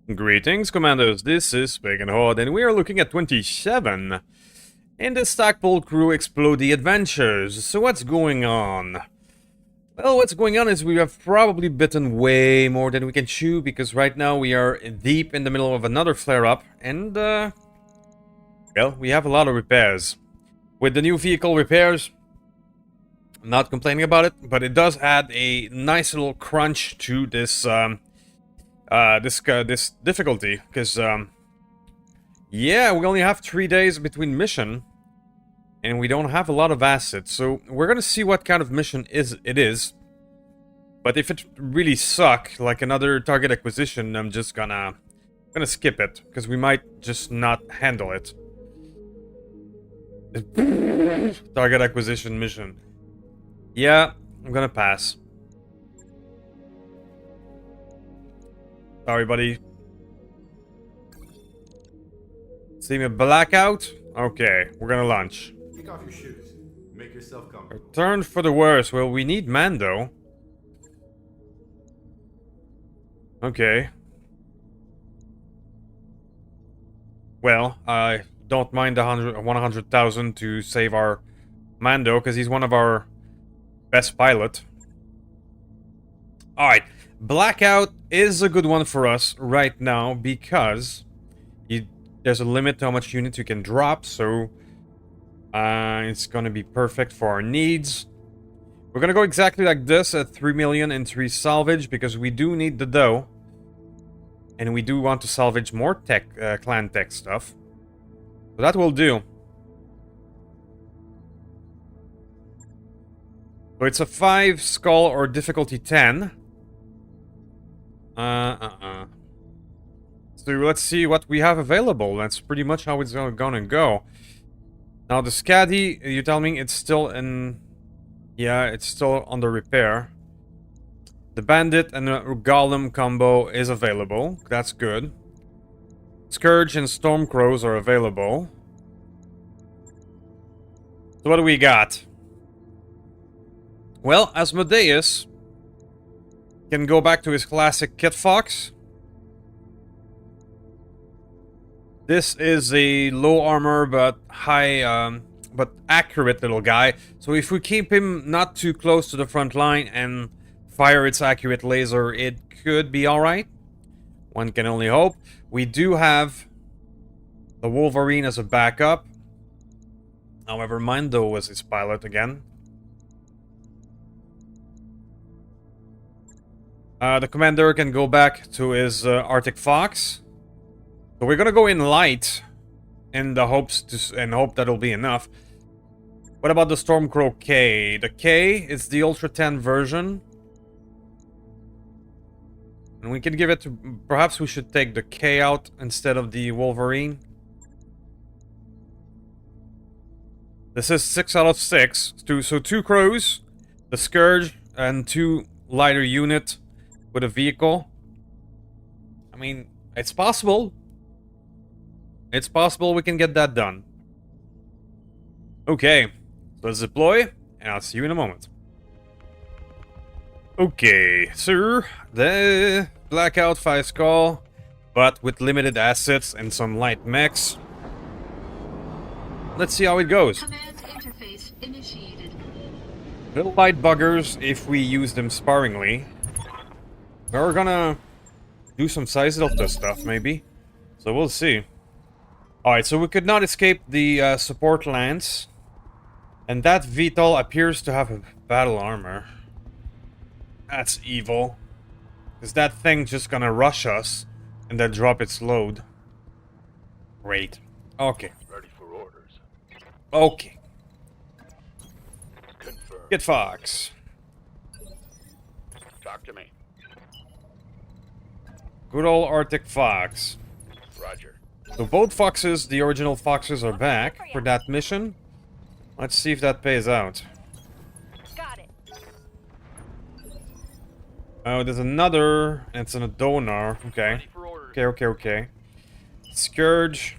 Greetings, Commandos. This is Pagan Horde, and we are looking at 27 in the Stackpole Crew Explode the Adventures. So what's going on? Well, what's going on is we have probably bitten way more than we can chew, because right now we are deep in the middle of another flare-up, and, well, we have a lot of repairs. With the new vehicle repairs, I'm not complaining about it, but it does add a nice little crunch to this, this difficulty, because yeah, we only have 3 days between mission, and we don't have a lot of assets. So we're gonna see what kind of mission it is. But if it really suck, like another target acquisition, I'm just gonna skip it, because we might just not handle it. Target acquisition mission. Yeah, I'm gonna pass. Sorry, buddy. See me blackout? Okay, we're gonna lunch. Kick off your shoes. Make yourself comfortable. Turn for the worse. Well, we need Mando. Okay. Well, I don't mind the 100,000 to save our Mando, because he's one of our best pilot. Alright. Blackout is a good one for us right now, because there's a limit to how much units you can drop, so it's gonna be perfect for our needs. We're gonna go exactly like this at 3 million and 3 salvage, because we do need the dough. And we do want to salvage more tech, clan tech stuff. So that will do. So it's a 5 skull or difficulty 10. So let's see what we have available. That's pretty much how it's gonna go. Now the Scaddy, you tell me it's still in... Yeah, it's still under repair. The Bandit and the Golem combo is available. That's good. Scourge and Stormcrows are available. So what do we got? Well, Asmodeus can go back to his classic Kit Fox. This is a low armor but high, but accurate little guy. So if we keep him not too close to the front line and fire its accurate laser, it could be alright. One can only hope. We do have the Wolverine as a backup. However, Mando was his pilot again. The commander can go back to his Arctic Fox. So we're gonna go in light, in the hopes and hope that'll be enough. What about the Stormcrow K? The K is the Ultra 10 version. And we can give it to... Perhaps we should take the K out instead of the Wolverine. This is 6 out of 6. So 2 crows, the Scourge, and 2 lighter unit with a vehicle. I mean, it's possible. It's possible we can get that done. Okay, let's deploy, and I'll see you in a moment. Okay, sir, the Blackout 5 Skull, but with limited assets and some light mechs. Let's see how it goes. Command interface initiated. Little light buggers if we use them sparingly. We're gonna do some size delta stuff, maybe. So we'll see. Alright, so we could not escape the support lance. And that VTOL appears to have a battle armor. That's evil. Is that thing just gonna rush us and then drop its load? Great. Okay. Ready for orders. Okay. Confirm. Get Fox. Talk to me. Good old Arctic Fox. Roger. So both Foxes, the original Foxes, are back for that mission. Let's see if that pays out. Got it. Oh, there's another. It's in a donor. Okay. Ready for orders. Okay. Scourge.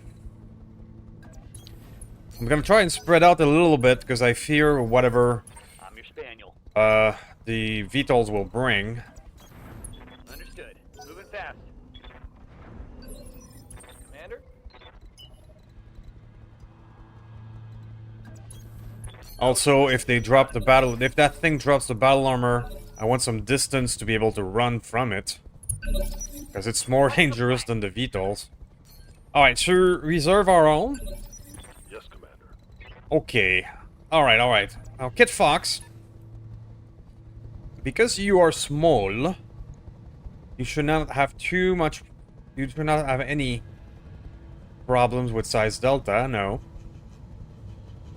I'm gonna try and spread out a little bit, because I fear whatever I'm your spaniel. the VTOLs will bring. Understood. Moving fast. Commander. Also, if they drop the battle... If that thing drops the battle armor, I want some distance to be able to run from it. Because it's more dangerous than the VTOLs. Alright, so reserve our own? Yes, Commander. Okay. Alright, alright. Now, Kit Fox. Because you are small, you should not have too much... You should not have any problems with size delta, no.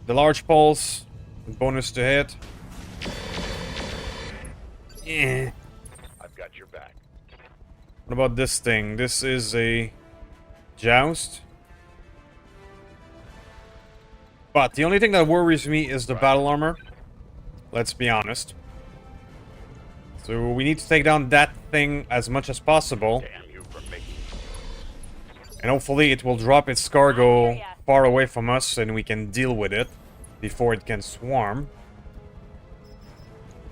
The large pulse, bonus to hit. Eh. I've got your back. What about this thing? This is a joust. But the only thing that worries me is the battle armor. Let's be honest. So we need to take down that thing as much as possible. Damn you for making. And hopefully it will drop its cargo far away from us and we can deal with it before it can swarm.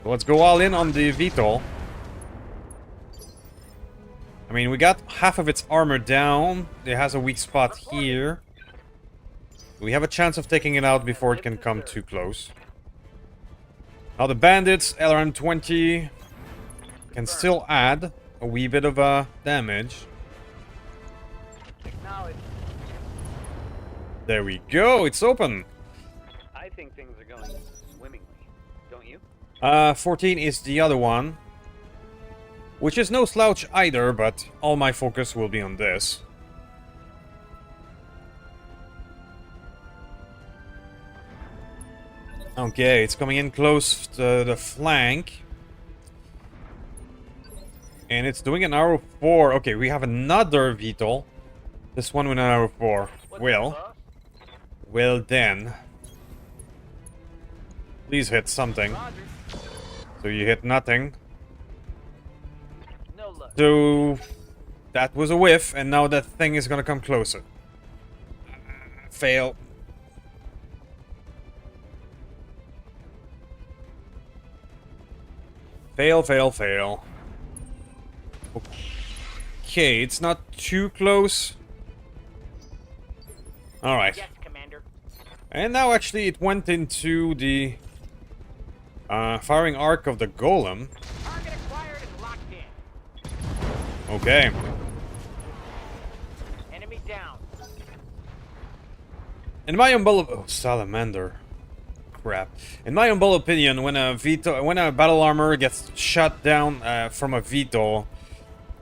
So let's go all in on the VTOL. I mean, we got half of its armor down. It has a weak spot here. We have a chance of taking it out before it can come too close. Now the bandits, LRM-20, can still add a wee bit of damage. Acknowledge. There we go, it's open. I think things are going swimmingly. Don't you? 14 is the other one. Which is no slouch either, but all my focus will be on this. Okay, it's coming in close to the flank. And it's doing an arrow 4. Okay, we have another VTOL. This one with an arrow 4. Well then. Please hit something. So you hit nothing. No luck. So that was a whiff, and now that thing is gonna come closer. Fail. Fail, fail, fail. Okay, it's not too close. Alright. Yes, Commander. And now actually it went into the firing arc of the golem. Target acquired and locked in. Okay. Enemy down. In my humble salamander. Crap. In my humble opinion, when a battle armor gets shot down from a VTOL,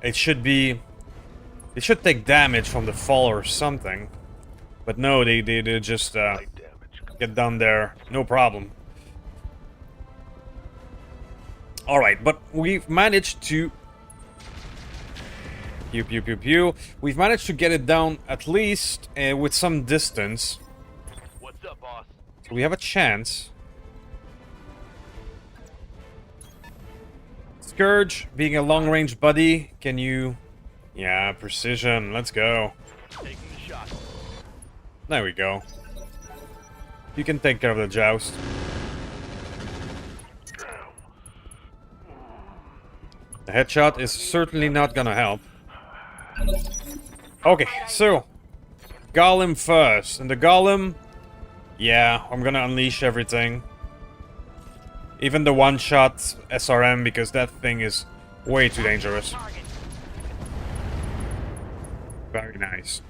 it should take damage from the fall or something. But no, they just get down there, no problem. Alright, but we've managed to... Pew, pew, pew, pew. We've managed to get it down at least with some distance. What's up, boss? So we have a chance. Scourge, being a long-range buddy, can you... Yeah, precision, let's go. Taking the shot. There we go. You can take care of the joust. The headshot is certainly not gonna help. Okay, so... Golem first. And the golem... Yeah, I'm gonna unleash everything. Even the one-shot SRM, because that thing is way too dangerous. Very nice.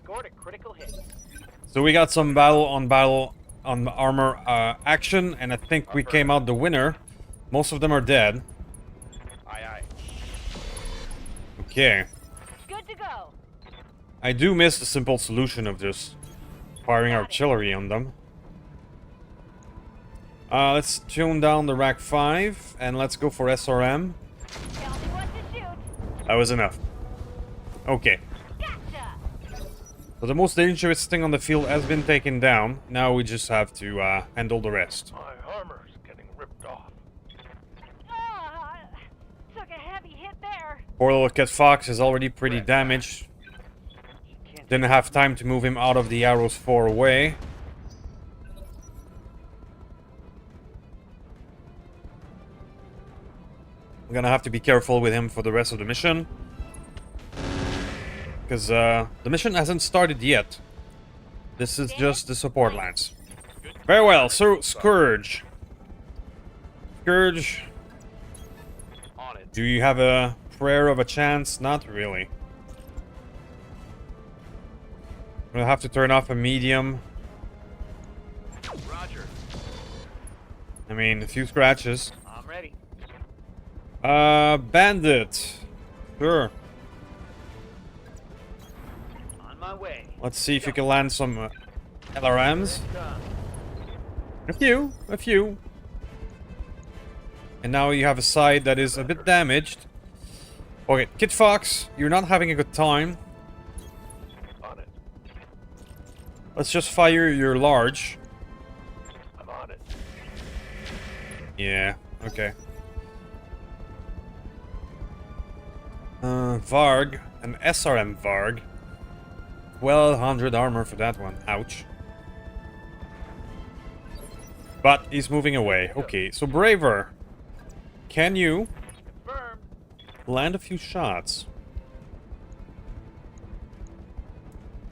Scored a critical hit. So we got some battle on armor action, and I think we came out the winner. Most of them are dead. Aye, aye. Okay. Good to go. I do miss the simple solution of just firing artillery on them. Let's tune down the Rack 5, and let's go for SRM. Tell me what to shoot. That was enough. Okay. Gotcha. So the most dangerous thing on the field has been taken down. Now we just have to handle the rest. My armor's getting ripped off. Took a heavy hit there. Poor little Cat Fox is already pretty damaged. Didn't have time to move him out of the arrows 4 away. I'm gonna have to be careful with him for the rest of the mission. Because the mission hasn't started yet. This is just the support lance. Very well, so Scourge. Scourge. On it. Do you have a prayer of a chance? Not really. I'm gonna have to turn off a medium. Roger. I mean, a few scratches. I'm ready. Bandit. Sure. On my way. Let's see if you can land some LRMs. Done. A few. And now you have a side that is a bit damaged. Okay, Kid Fox, you're not having a good time. On it. Let's just fire your large. I'm on it. Yeah, okay. Varg, an SRM Varg. 1200 armor for that one. Ouch. But he's moving away. Okay, so Braver. Can you Confirmed. land a few shots?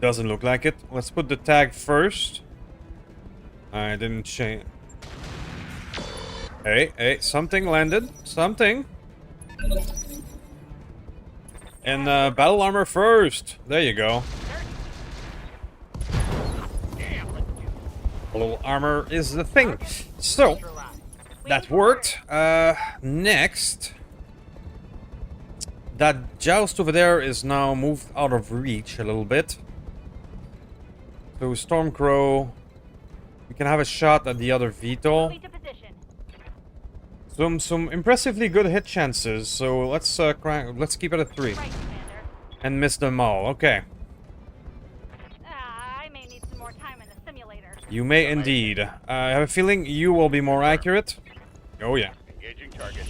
Doesn't look like it. Let's put the tag first. I didn't change. Hey, something landed. Something. And battle armor first. There you go. Battle armor is the thing. So, that worked. Next. That joust over there is now moved out of reach a little bit. So, Stormcrow. We can have a shot at the other VTOL. Complete to position. Some impressively good hit chances, so let's keep it at 3. Right, Commander. And miss them all, okay. I may need some more time in the simulator. You may indeed. I have a feeling you will be more accurate. Oh yeah. Engaging target.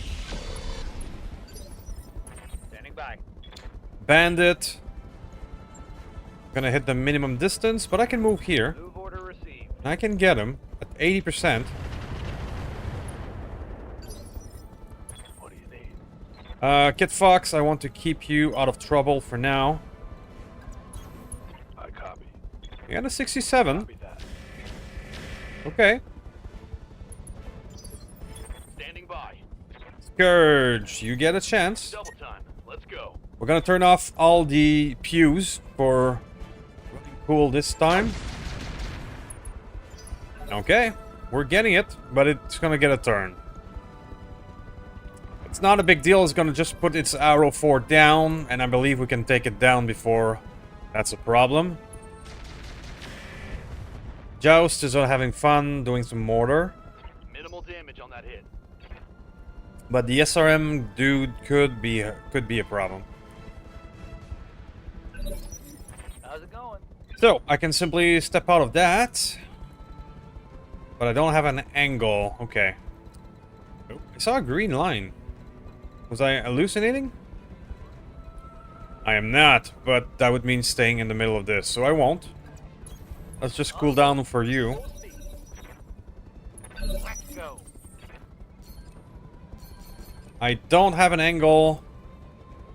Standing by. Bandit. Gonna hit the minimum distance, but I can move here. Move order received. I can get him at 80%. What do you need? Kid Fox, I want to keep you out of trouble for now. I copy. You got a 67. Copy that. Okay. Standing by. Scourge, you get a chance. Double time. Let's go. We're gonna turn off all the pews for running cool this time. Okay, we're getting it, but it's gonna get a turn. It's not a big deal, it's gonna just put its arrow 4 down, and I believe we can take it down before that's a problem. Joust is having fun doing some mortar. Minimal damage on that hit. But the SRM dude could be a problem. How's it going? So, I can simply step out of that. But I don't have an angle. Okay. Oh, I saw a green line. Was I hallucinating? I am not, but that would mean staying in the middle of this, so I won't. Let's just cool down for you. Let's go. I don't have an angle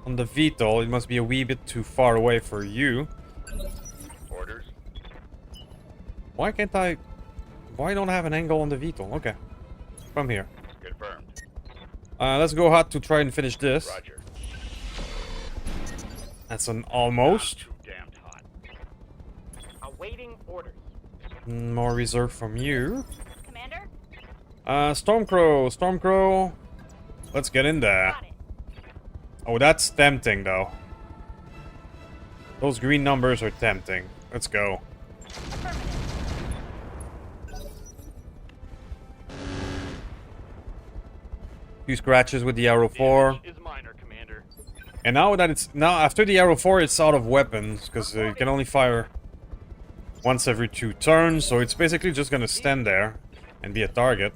on the VTOL. It must be a wee bit too far away for you. Orders. Why can't I... Why don't I have an angle on the VTOL? Okay. From here. Confirmed. Let's go hot to try and finish this. Roger. That's an almost. Too damned hot. Awaiting orders. More reserve from you. Commander? Stormcrow. Let's get in there. Got it. Oh, that's tempting, though. Those green numbers are tempting. Let's go. Affirmative. Few scratches with the arrow 4. Damage is minor, Commander. And now that it's... Now, after the arrow 4, it's out of weapons. Because you can only fire once every 2 turns. So it's basically just gonna stand there and be a target.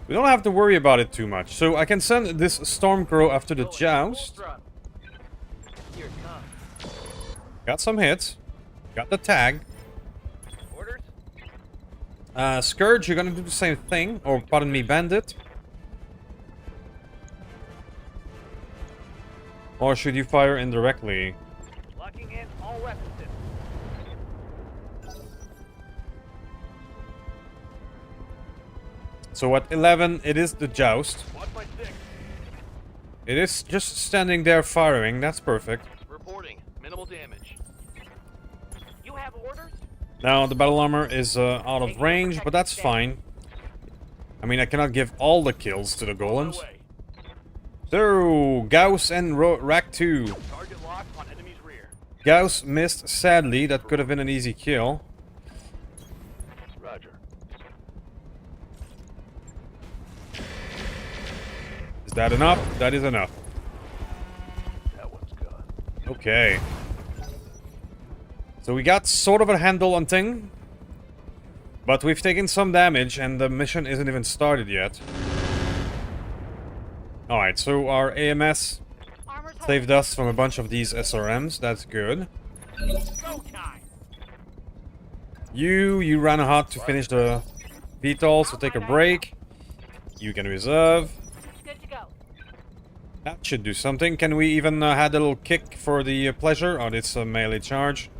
We don't have to worry about it too much. So I can send this Stormcrow after the joust. Here it comes. Got some hits. Got the tag. Orders. Scourge, you're gonna do the same thing. Or, pardon me, Bandit. Or should you fire indirectly? Locking in. all weapon systems. So at 11, it is the joust. Watch my six. It is just standing there firing. That's perfect. Reporting. Minimal damage. You have orders? Now the battle armor is out of range, but that's fine. I mean, I cannot give all the kills to the golems. Away. So, Gauss and Rack 2. Target lock on enemy's rear. Gauss missed, sadly. That could have been an easy kill. Roger. Is that enough? That is enough. That one's gone. Okay. So we got sort of a handle on thing. But we've taken some damage and the mission isn't even started yet. Alright, so our AMS Armor's saved us from a bunch of these SRMs. That's good. Go time! You ran hot to finish the VTOL, so take a break. You can reserve. good to go. That should do something. Can we even add a little kick for the pleasure? Oh, it's a melee charge.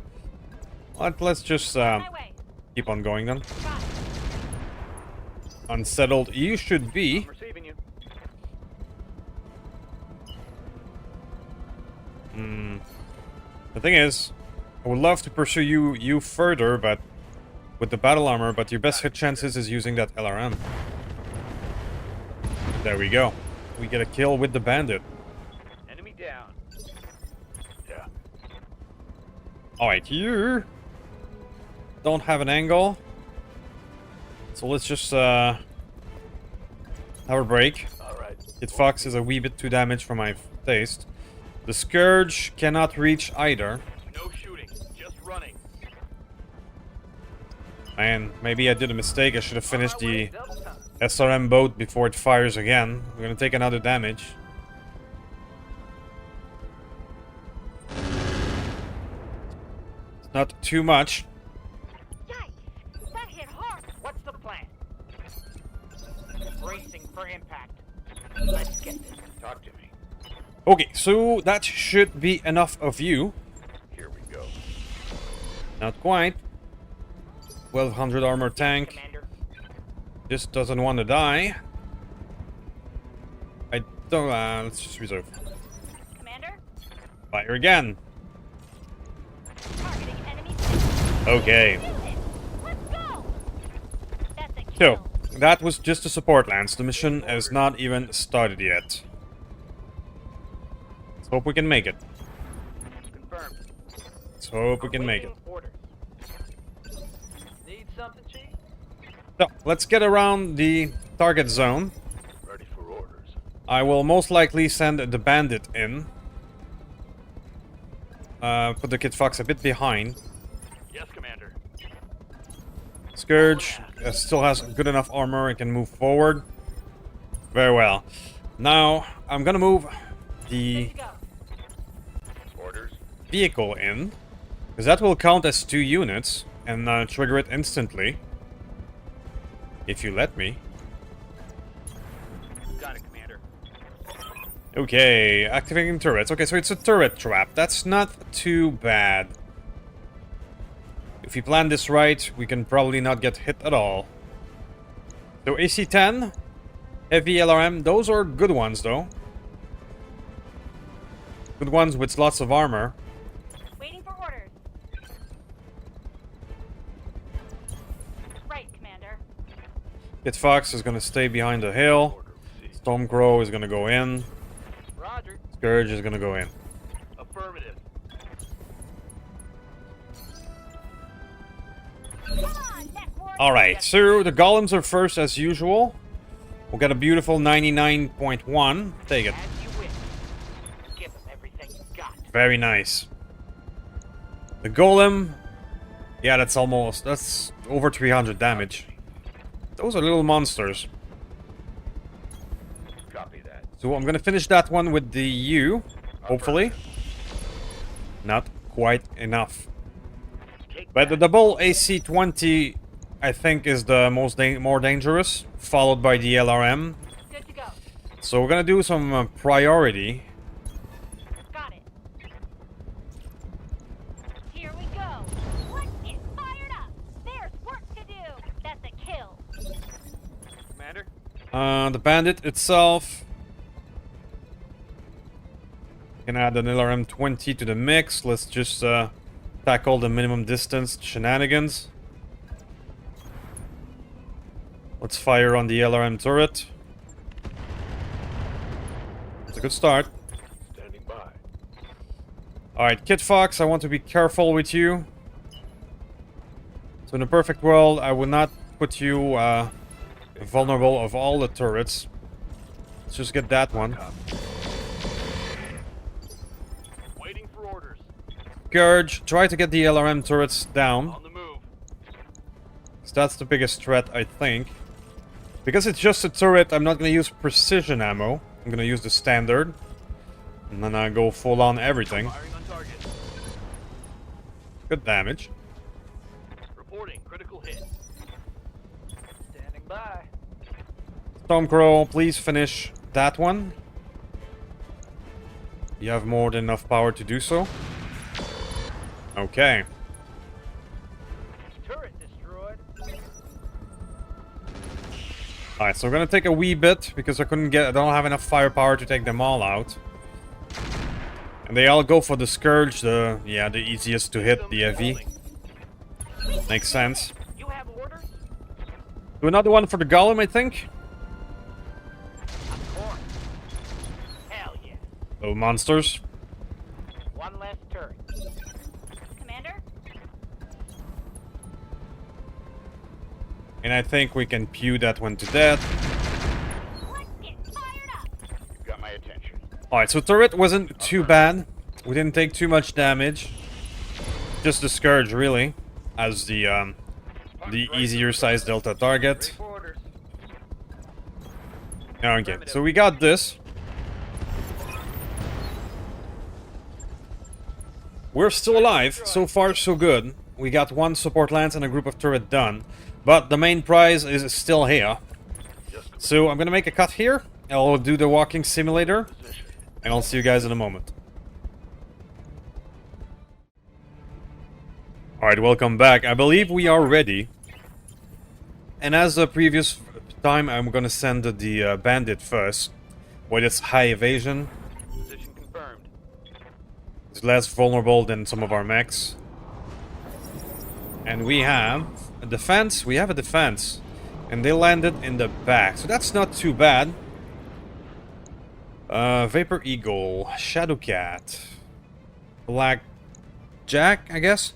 Let's just My way. keep on going then. Got it. Unsettled, you should be. I'm receiving you. The thing is, I would love to pursue you further, but with the battle armor, but your best hit chances is using that LRM. There we go. We get a kill with the bandit. Enemy down. Yeah. Alright, you don't have an angle. So let's just have a break. Alright. Hit Fox is a wee bit too damaged for my taste. The Scourge cannot reach either. No shooting. Just running. Man, maybe I did a mistake. I should have finished the Double time. SRM boat before it fires again. We're gonna take another damage. It's not too much. Yikes! That hit hard. What's the plan? Bracing for impact. Let's get this. Talk to me. Okay, so that should be enough of you. Here we go. Not quite. 1200 armor tank. Commander. Just doesn't want to die. I don't. Let's just reserve. Commander, Fire again. targeting enemy. Okay. Do it. Let's go. That's a So, kill. that was just a support lance. The mission has not even started yet. Let's hope we can make it. Confirmed. Let's hope we can make it. Awaiting orders. Need something, Chief? So, let's get around the target zone. Ready for orders. I will most likely send the bandit in. Put the Kid Fox a bit behind. Yes, Commander. Scourge still has good enough armor and can move forward. Very well. Now, I'm gonna move the Good to go. Orders. vehicle in. Because that will count as 2 units and trigger it instantly. If you let me. Got it, Commander. Okay, activating turrets. Okay, so it's a turret trap. That's not too bad. If we plan this right, we can probably not get hit at all. So AC-10, heavy LRM, those are good ones though. Good ones with lots of armor. Waiting for orders. Right, Commander. Kid Fox is gonna stay behind the hill. Order received. Stormcrow is gonna go in. Roger. Scourge is gonna go in. Affirmative. Come on, Mech Warrior. Alright, so the golems are first as usual. We'll get a beautiful 99.1. Take it. As you wish. Give them everything you got. Very nice. The golem. Yeah, that's over 300 damage. Those are little monsters. Copy that. So I'm gonna finish that one with the U, hopefully. Not quite enough. Take But the that. double AC-20, I think, is the more dangerous, followed by the LRM. Good to go. So we're gonna do some priority. Got it. The bandit itself. Can add an LRM-20 to the mix. Let's just tackle the minimum distance shenanigans. Let's fire on the LRM turret. It's a good start. Standing by. Alright, Kid Fox, I want to be careful with you. So in a perfect world, I would not put you vulnerable of all the turrets. Let's just get that one. Waiting for orders. Scourge, try to get the LRM turrets down. On the move. So that's the biggest threat, I think. Because it's just a turret, I'm not going to use precision ammo. I'm going to use the standard. And then I go full on everything. Firing on target. Good damage. Reporting critical hit. Standing by. Stormcrow, please finish that one. You have more than enough power to do so. Okay. Turret destroyed. Alright, so we're gonna take a wee bit because I don't have enough firepower to take them all out. And they all go for the Scourge, the easiest to hit, the heavy. Makes sense. You have orders? Do another one for the Golem, I think. Of course. Hell yeah. Little monsters. One less turret. Commander? And I think we can pew that one to death. Let's get fired up! You've got my attention. Alright, so turret wasn't too bad. We didn't take too much damage. Just the Scourge, really, as the easier size delta target. For orders. Okay, so we got this. We're still alive. So far, so good. We got one support lance and a group of turret done. But the main prize is still here. So I'm gonna make a cut here. I'll do the walking simulator. And I'll see you guys in a moment. Alright, welcome back. I believe we are ready. And as the previous time, I'm gonna send the bandit first. With its high evasion. Position confirmed. It's less vulnerable than some of our mechs. And we have a defense. We have a defense. And they landed in the back. So that's not too bad. Vapor Eagle. Shadowcat. Black Jack, I guess.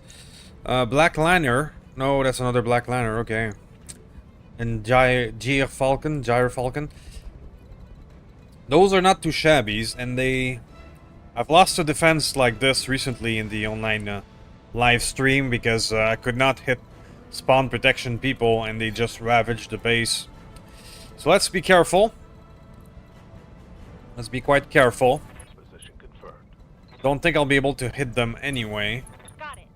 Black Liner. No, that's another Black Liner. Okay. And Gyre Falcon. Those are not too shabby. And they... I've lost a defense like this recently in the online live stream because I could not hit spawn protection people and they just ravaged the base. So let's be careful. Let's be quite careful. Position confirmed. Don't think I'll be able to hit them anyway. Got it.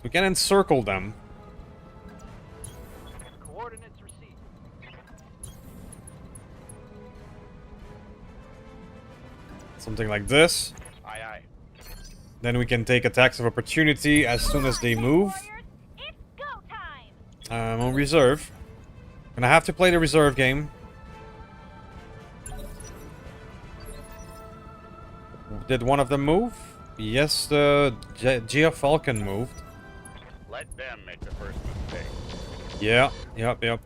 We can encircle them. Coordinates received. Something like this. Aye, aye. Then we can take attacks of opportunity as soon as they move. Warriors, it's go time! On reserve. Gonna have to play the reserve game. Did one of them move? Yes, the Gia Falcon moved. Let them make the first mistake. Yeah, yep.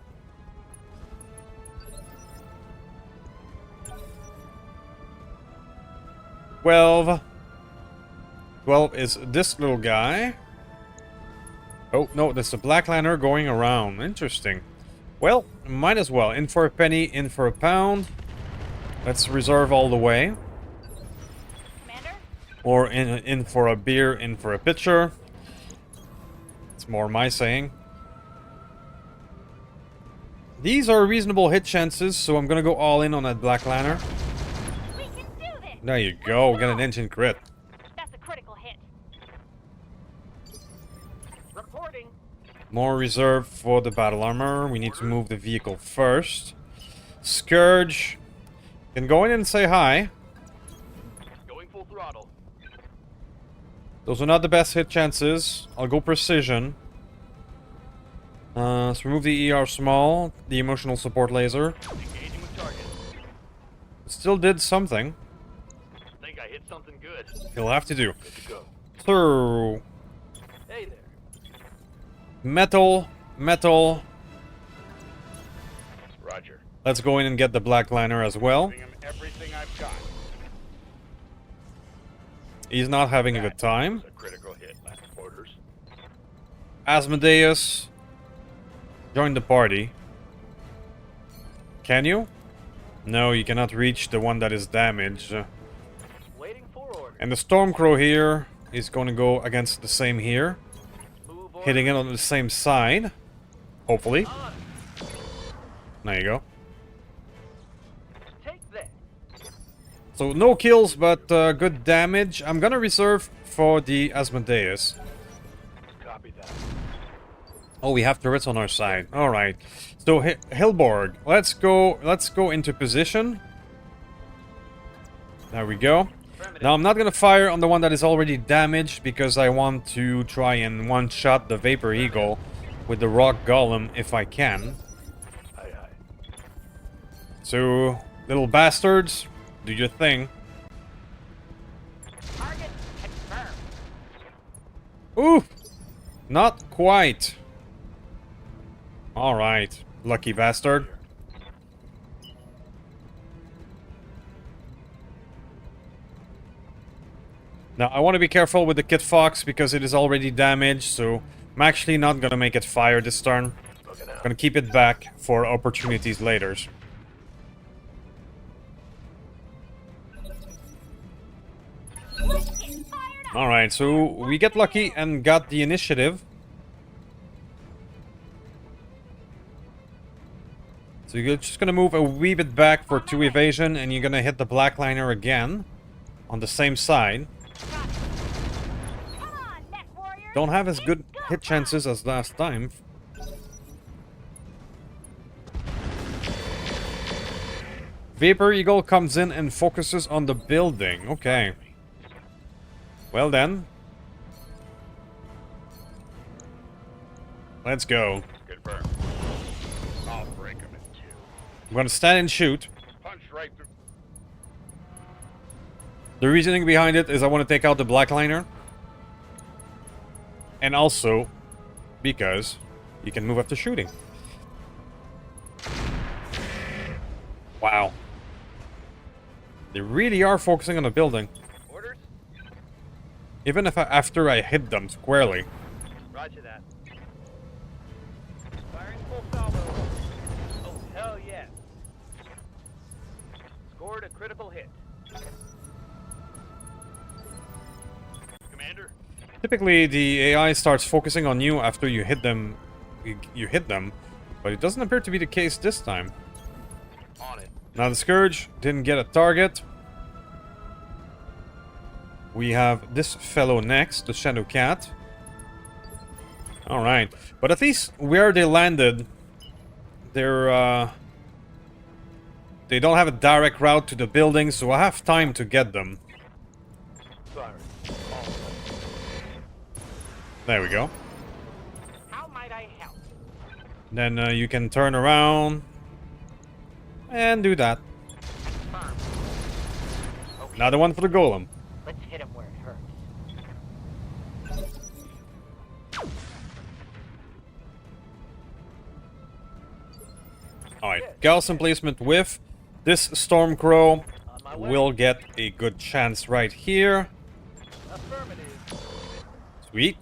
12 is this little guy. Oh, no, that's the Black Liner going around. Interesting. Well, might as well. In for a penny, in for a pound. Let's reserve all the way. Commander? Or in for a beer, in for a pitcher. It's more my saying. These are reasonable hit chances, so I'm gonna go all in on that Black Liner. We can do this! There you go, get an engine crit. That's a critical hit. Reporting. More reserve for the battle armor. We need to move the vehicle first. Scourge. Can go in and say hi. Going full throttle. Those are not the best hit chances. I'll go precision. Let's remove the ER small, the emotional support laser. Engaging with target. Still did something. Think I hit something good. He'll have to do. Good to go. So, Hey there. metal. Roger. Let's go in and get the black liner as well. Giving him everything I've got. He's not having a good time. That was a critical hit. Last orders. Asmodeus, join the party. Can you? No, you cannot reach the one that is damaged. Waiting for orders. And the Stormcrow here is going to go against the same here. Move Hitting it on the same side. Hopefully. on. There you go. Take that. So no kills, but good damage. I'm gonna reserve for the Asmodeus. Copy that. Oh, we have turrets on our side. All right. So Hilborg, let's go into position. There we go. Now I'm not gonna fire on the one that is already damaged because I want to try and one-shot the Vapor Eagle with the Rock Golem if I can. Aye, aye. So, little bastards, do your thing. Target confirmed. Ooh, not quite. All right, lucky bastard. Now, I want to be careful with the Kit Fox because it is already damaged, so I'm actually not going to make it fire this turn. Looking I'm out. going to keep it back for opportunities later. Getting fired up. Alright, so we get lucky and got the initiative. So you're just going to move a wee bit back for 2 evasion, and you're going to hit the black liner again on the same side. Come on, Mech Warrior. Don't have as good hit chances as last time. Vapor Eagle comes in and focuses on the building. Okay. Well then. Let's go. Confirmed. I'll break him in two. I'm gonna stand and shoot. Punch right through. The reasoning behind it is I want to take out the black liner. And also because you can move after shooting. Wow. They really are focusing on the building. Orders? Even if after I hit them squarely. Roger that. Firing full salvo. Oh, hell yeah. Scored a critical hit. Commander. Typically, the AI starts focusing on you after you hit them. You hit them, but it doesn't appear to be the case this time. On it. Now the Scourge didn't get a target. We have this fellow next, the Shadow Cat. Alright, but at least where they landed, they don't have a direct route to the building, so I have time to get them. Sorry. There we go. How might I help? Then you can turn around and do that. Confirmed. Okay, Another one for the Golem. let's hit him where it hurts. Alright, Gaussian placement with this Stormcrow On my way. will get a good chance right here. Affirmative. Sweet.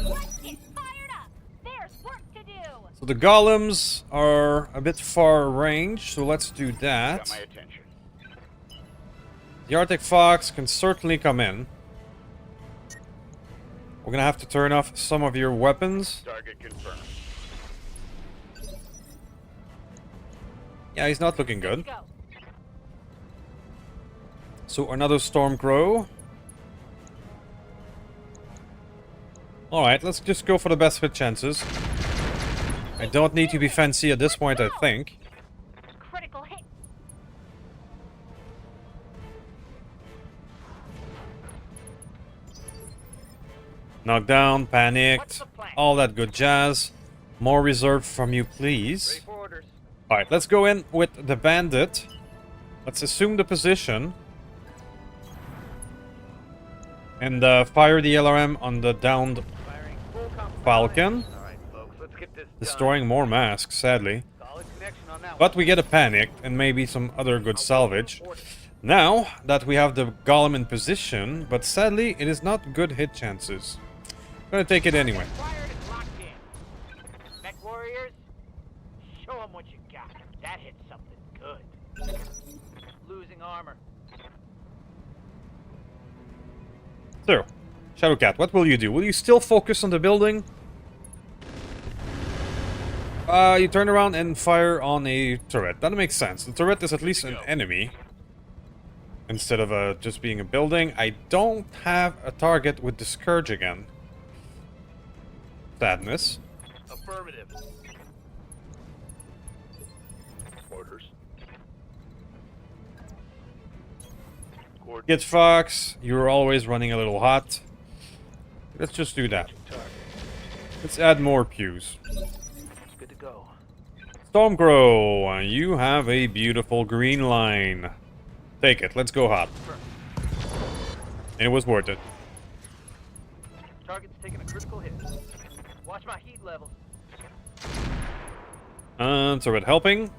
Let's get fired up. There's work to do. So the golems are a bit far range, so let's do that. Got my attention. The Arctic Fox can certainly come in. We're gonna have to turn off some of your weapons. Target confirmed. Yeah, he's not looking good. Go. So another Stormcrow. Alright, let's just go for the best hit chances. I don't need to be fancy at this point, I think. Critical hit. Knocked down, panicked, What's the plan? all that good jazz. More reserve from you, please. Ready for orders. Alright, let's go in with the bandit. Let's assume the position. And fire the LRM on the downed Firing full complement. Falcon. All right, folks, let's get this done. Destroying more masks, sadly. Solid connection on that But we get a panic and maybe some other good salvage. Now that we have the golem in position, but sadly it is not good hit chances. Gonna take it anyway. Fired and locked in. Mech warriors, show them what you got. That hit something good. Losing armor. So, Shadowcat, what will you do? Will you still focus on the building? You turn around and fire on a turret. That makes sense. The turret is at least an enemy. Instead of just being a building. I don't have a target with the Scourge again. Sadness. Affirmative. Orders. Get Fox, you're always running a little hot. Let's just do that. Let's add more pews. Good to go. Stormcrow, you have a beautiful green line. Take it, let's go hot. And it was worth it. Target's taking a critical hit. Watch my heat levels. Turret helping.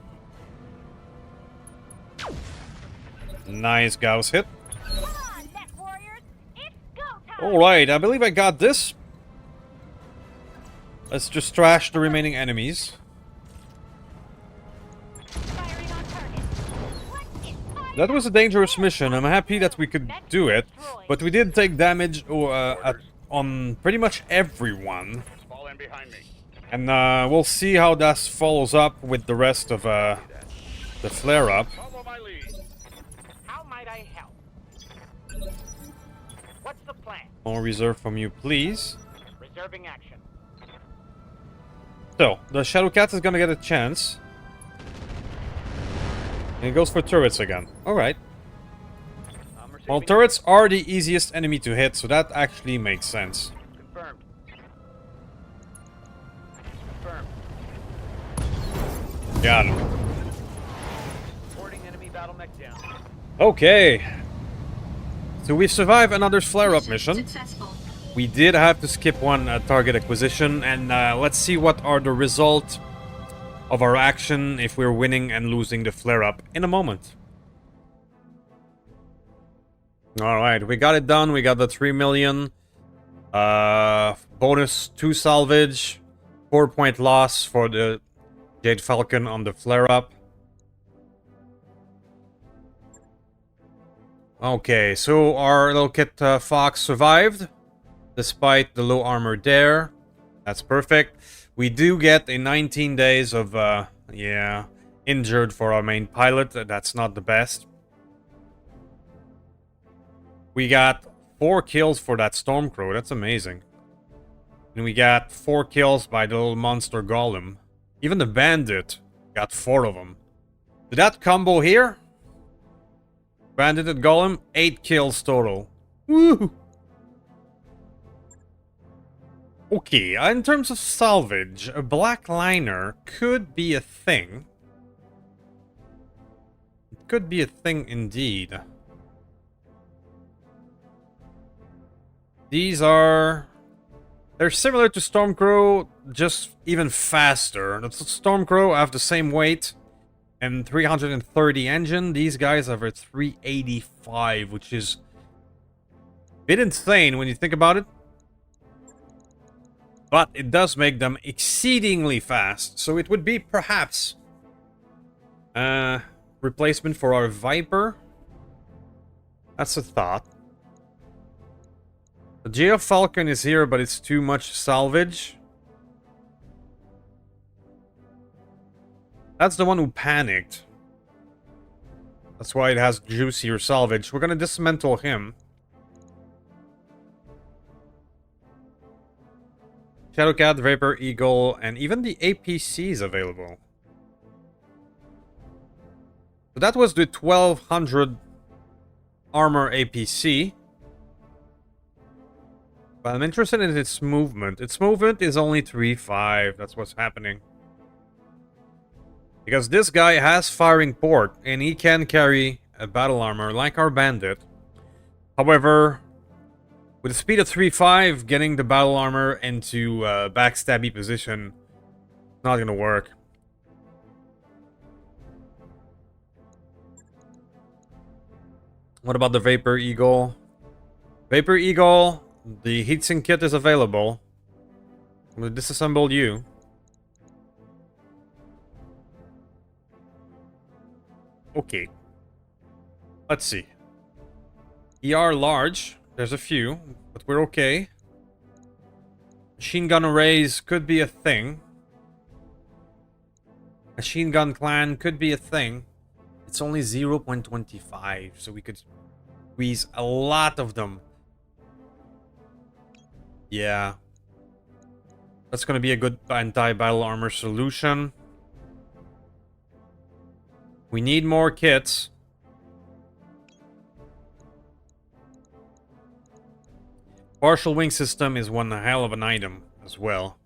Nice Gauss hit. Come on, Mech warriors. It's go time. Alright, I believe I got this. Let's just trash the remaining enemies. Firing on target. What is fire? That was a dangerous mission. I'm happy that we could do it. But we did take damage on pretty much everyone. Fall in behind me. And we'll see how that follows up with the rest of the flare-up. Follow my lead. How might I help? What's the plan? More reserve from you, please. Reserving action. So, the Shadowcat is gonna get a chance. And he goes for turrets again. Alright. Well, turrets are the easiest enemy to hit, so that actually makes sense. Confirmed. Confirmed. Got him. Boarding enemy battle mech down. Okay. So we survive another flare-up mission. We did have to skip one target acquisition, and let's see what are the results of our action if we're winning and losing the flare-up in a moment. Alright, we got it done. We got the 3 million. Bonus 2 salvage. 4-point loss for the Jade Falcon on the flare-up. Okay, so our little kit Fox survived. Despite the low armor there. That's perfect. We do get a 19 days of, yeah, injured for our main pilot. That's not the best. We got 4 kills for that Stormcrow. That's amazing. And we got 4 kills by the little monster golem. Even the bandit got 4 of them. Did that combo here? Bandit and golem, 8 kills total. Woo! Okay, in terms of salvage, a black liner could be a thing. It could be a thing indeed. These are... They're similar to Stormcrow, just even faster. The Stormcrow have the same weight and 330 engine. These guys have a 385, which is a bit insane when you think about it. But it does make them exceedingly fast. So it would be perhaps replacement for our Viper. That's a thought. The Geo Falcon is here, but it's too much salvage. That's the one who panicked. That's why it has juicier salvage. We're gonna dismantle him. Shadowcat, Vapor, Eagle, and even the APC is available. So that was the 1200 armor APC. But I'm interested in its movement. Its movement is only 3-5. That's what's happening. Because this guy has firing port, and he can carry a battle armor like our bandit. However, with a speed of 3-5, getting the battle armor into backstabby position, not gonna work. What about the Vapor Eagle? Vapor Eagle, the heatsink kit is available. I'm gonna disassemble you. Okay. Let's see. ER large. There's a few, but we're okay. Machine gun arrays could be a thing. Machine gun clan could be a thing. It's only 0.25, so we could squeeze a lot of them. Yeah. That's gonna be a good anti-battle armor solution. We need more kits. Partial wing system is one hell of an item as well.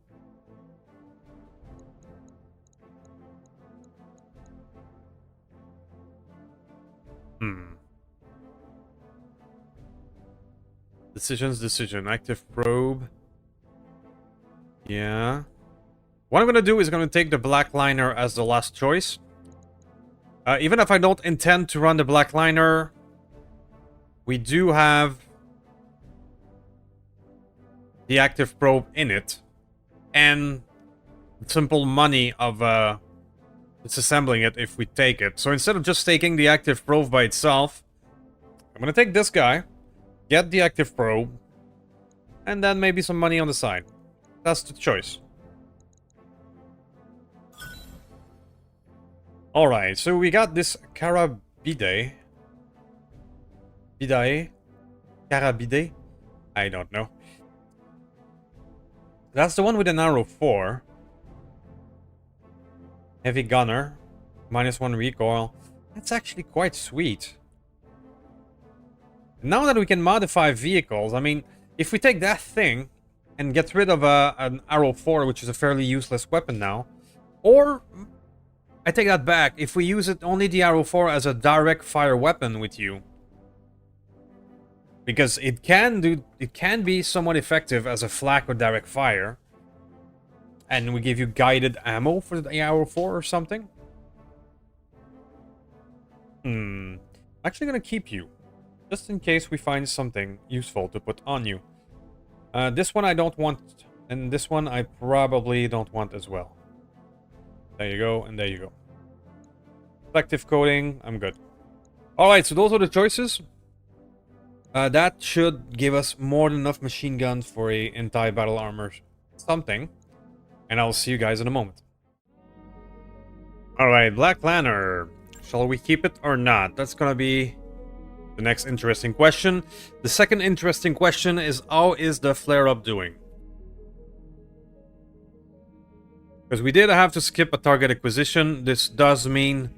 Decision. Active probe. Yeah. What I'm gonna do is gonna take the black liner as the last choice. Even if I don't intend to run the black liner, we do have the active probe in it, and simple money of disassembling it if we take it. So instead of just taking the active probe by itself, I'm gonna take this guy, get the active probe, and then maybe some money on the side. That's the choice. Alright, so we got this Carabide. Carabide? I don't know. That's the one with an arrow 4. Heavy gunner. -1 recoil. That's actually quite sweet. Now that we can modify vehicles, I mean, if we take that thing and get rid of an arrow 4, which is a fairly useless weapon now, or I take that back, if we use it only the arrow 4 as a direct fire weapon with you, because it can be somewhat effective as a flak or direct fire, and we give you guided ammo for the arrow 4 or something. I'm actually gonna keep you, just in case we find something useful to put on you. This one I don't want, and this one I probably don't want as well. There you go, and there you go. Reflective coating, I'm good. Alright, so those are the choices. That should give us more than enough machine guns for a anti-battle armor something. And I'll see you guys in a moment. Alright, Black Lantern. Shall we keep it or not? That's gonna be the next interesting question. The second interesting question is, how is the flare-up doing? Because we did have to skip a target acquisition. This does mean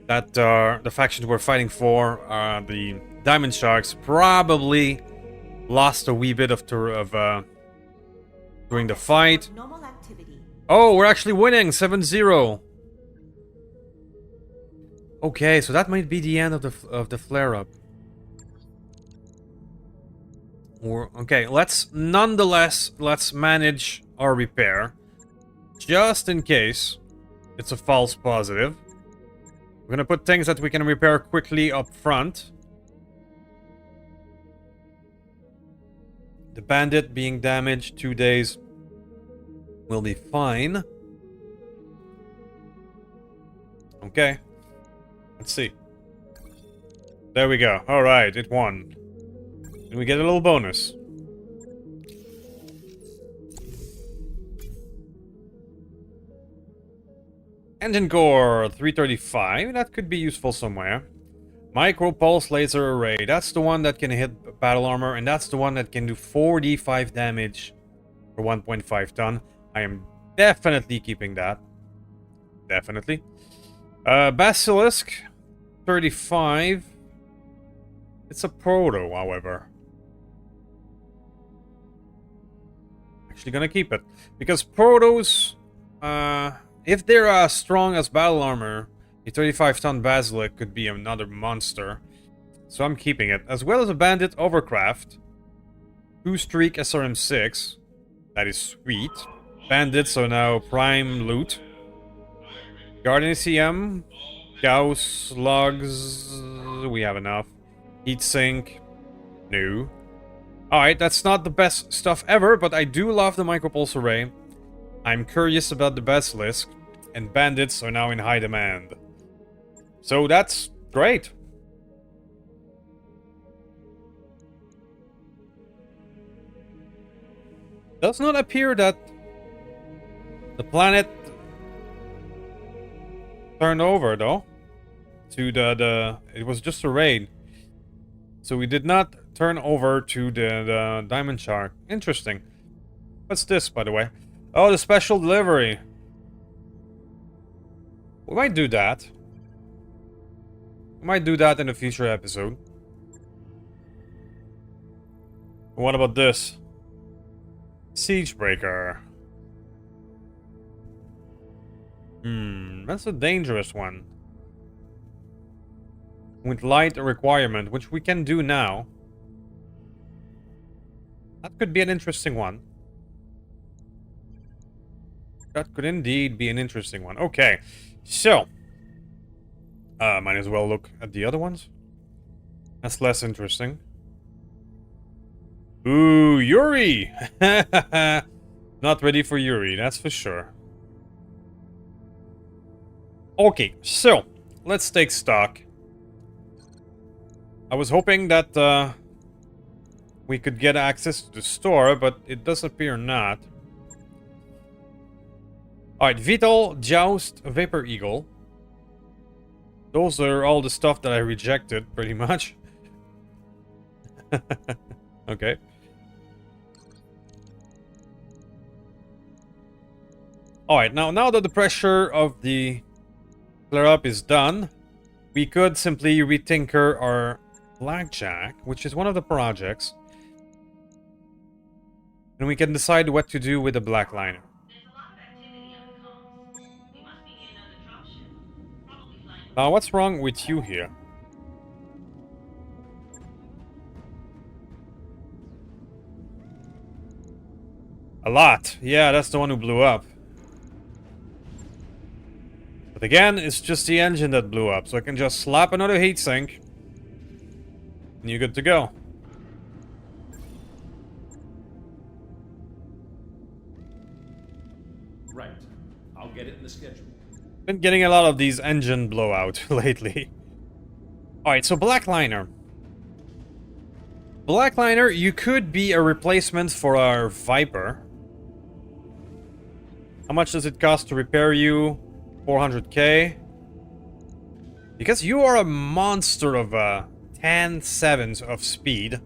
that the factions we're fighting for, the Diamond Sharks, probably lost a wee bit of during the fight. Normal activity. Oh, we're actually winning 7-0. Okay, so that might be the end of the flare-up. Okay, let's manage our repair, just in case it's a false positive. We're gonna put things that we can repair quickly up front. The bandit being damaged 2 days will be fine. Okay. Let's see. There we go. Alright, it won. And we get a little bonus. Engine core 335. That could be useful somewhere. Micro pulse laser array. That's the one that can hit battle armor, and that's the one that can do 4d5 damage for 1.5 ton. I am definitely keeping that. Definitely. Basilisk 35. It's a proto, however. actually gonna keep it. Because Protos, if they're as strong as battle armor, a 35-ton Basilisk could be another monster. So I'm keeping it. As well as a Bandit Overcraft. 2-streak SRM6. That is sweet. Bandits are now prime loot. Guardian ACM. Gauss, slugs. We have enough. Heatsink. No. Alright, that's not the best stuff ever, but I do love the Micropulse Array. I'm curious about the Basilisk, and Bandits are now in high demand. So that's great. Does not appear that the planet turned over, though. To the it was just a raid. So we did not turn over to the Diamond Shark. Interesting. What's this, by the way? Oh, the special delivery. We might do that. We might do that in a future episode. What about this? Siegebreaker. That's a dangerous one. With light requirement, which we can do now. That could be an interesting one. That could indeed be an interesting one. Okay, so. Might as well look at the other ones. That's less interesting. Ooh, Yuri! Not ready for Yuri, that's for sure. Okay, so. Let's take stock. I was hoping that we could get access to the store, but it does appear not. Alright, Vital, Joust, Vapor Eagle. Those are all the stuff that I rejected, pretty much. Okay. Alright, now that the pressure of the flare-up is done, we could simply retinker our Blackjack, which is one of the projects. And we can decide what to do with the Black Liner. Now, what's wrong with you here? A lot. Yeah, that's the one who blew up. But again, it's just the engine that blew up, so I can just slap another heatsink. And you're good to go. Right. I'll get it in the schedule. Been getting a lot of these engine blowout lately. Alright, so Black Liner. Black Liner, you could be a replacement for our Viper. How much does it cost to repair you? 400k. Because you are a monster of 10/7 of speed.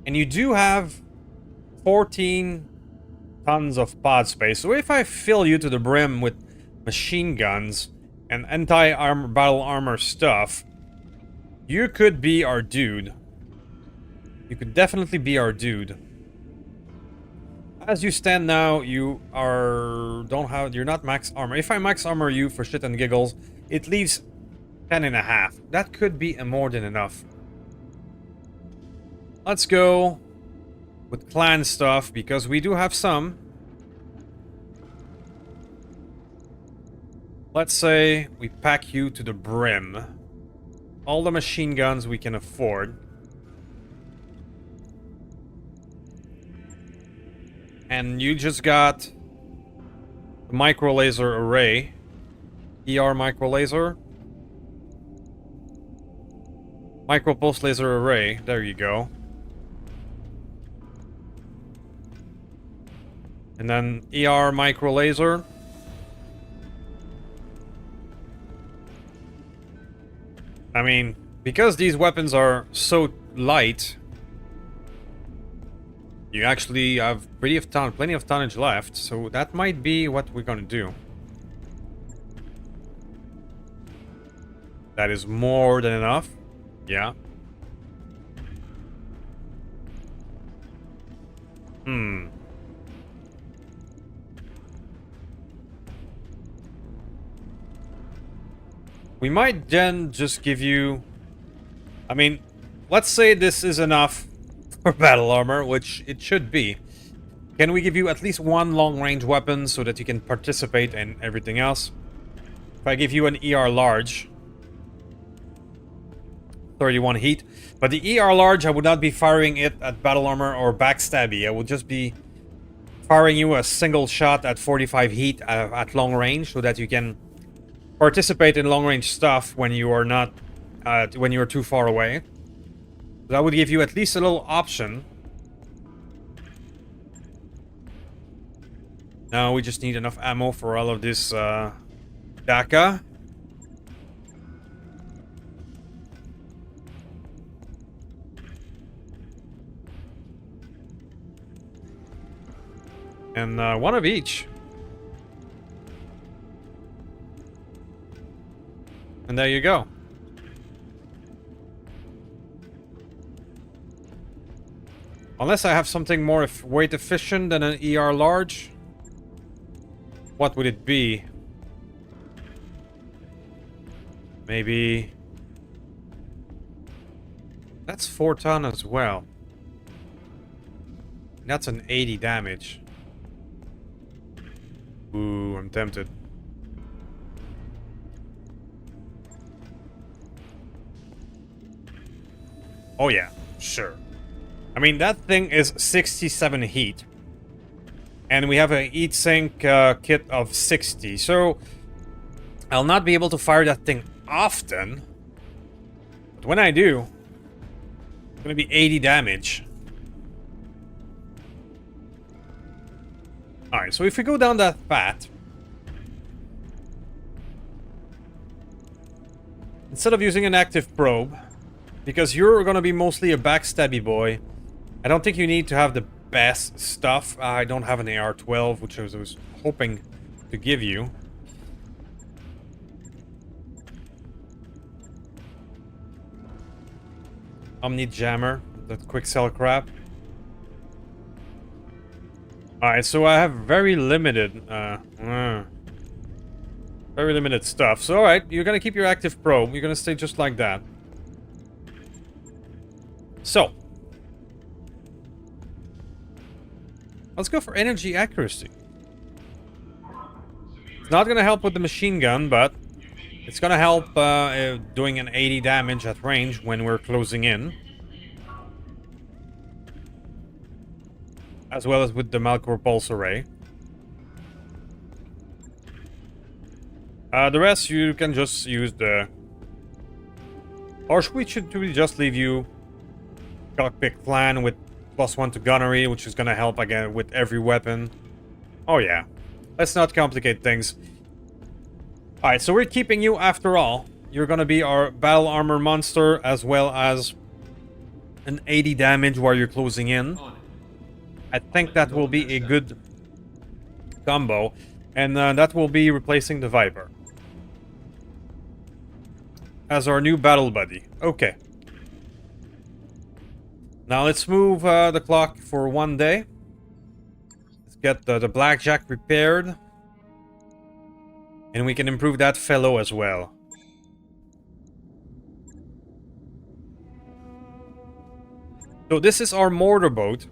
And you do have 14 tons of pod space. So if I fill you to the brim with machine guns and anti-armor battle armor stuff, you could be our dude. You could definitely be our dude. As you stand now, you're not max armor. If I max armor you for shit and giggles, it leaves 10.5. That could be more than enough. Let's go with clan stuff, because we do have some. Let's say we pack you to the brim. All the machine guns we can afford. And you just got the micro laser array. ER micro laser. Micro pulse laser array. There you go. And then ER micro laser. I mean, because these weapons are so light, you actually have plenty of tonnage left, so that might be what we're gonna do. That is more than enough. Yeah. We might then just give you... I mean, let's say this is enough for battle armor, which it should be. Can we give you at least one long-range weapon so that you can participate in everything else? If I give you an ER large, 31 heat. But the ER large, I would not be firing it at battle armor or backstabby. I would just be firing you a single shot at 45 heat at long range so that you can participate in long-range stuff when you are not, when you are too far away. That would give you at least a little option. Now we just need enough ammo for all of this DACA. And one of each. And there you go. Unless I have something more weight efficient than an ER large. What would it be? Maybe... That's 4 ton as well. That's an 80 damage. Ooh, I'm tempted. Oh yeah, sure. I mean, that thing is 67 heat. And we have a heat sink kit of 60. So, I'll not be able to fire that thing often. But when I do, it's going to be 80 damage. Alright, so if we go down that path, instead of using an active probe, because you're gonna be mostly a backstabby boy, I don't think you need to have the best stuff. I don't have an AR-12, which I was hoping to give you. OmniJammer, that quick sell crap. Alright, so I have very limited stuff. So alright, you're gonna keep your active probe. You're gonna stay just like that. So, let's go for energy accuracy. It's not gonna help with the machine gun, but it's gonna help doing an 80 damage at range when we're closing in. As well as with the Malcor Pulse Array. The rest you can just use the... Or should we just leave you Cockpit Clan with +1 to gunnery, which is gonna help again with every weapon. Oh yeah. Let's not complicate things. Alright, so we're keeping you after all. You're gonna be our battle armor monster as well as an 80 damage while you're closing in. I think that will be a good combo. And that will be replacing the Viper as our new battle buddy. Okay. Now let's move the clock for 1 day. Let's get the blackjack repaired. And we can improve that fellow as well. So this is our mortar boat.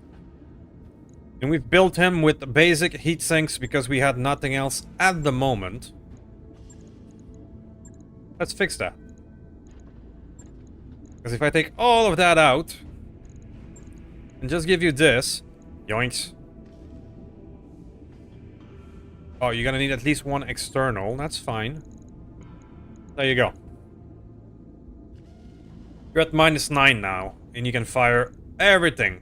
And we've built him with basic heat sinks because we had nothing else at the moment. Let's fix that. Because if I take all of that out and just give you this, yoinks. Oh, you're gonna need at least one external. That's fine. There you go. You're at -9 now, and you can fire everything.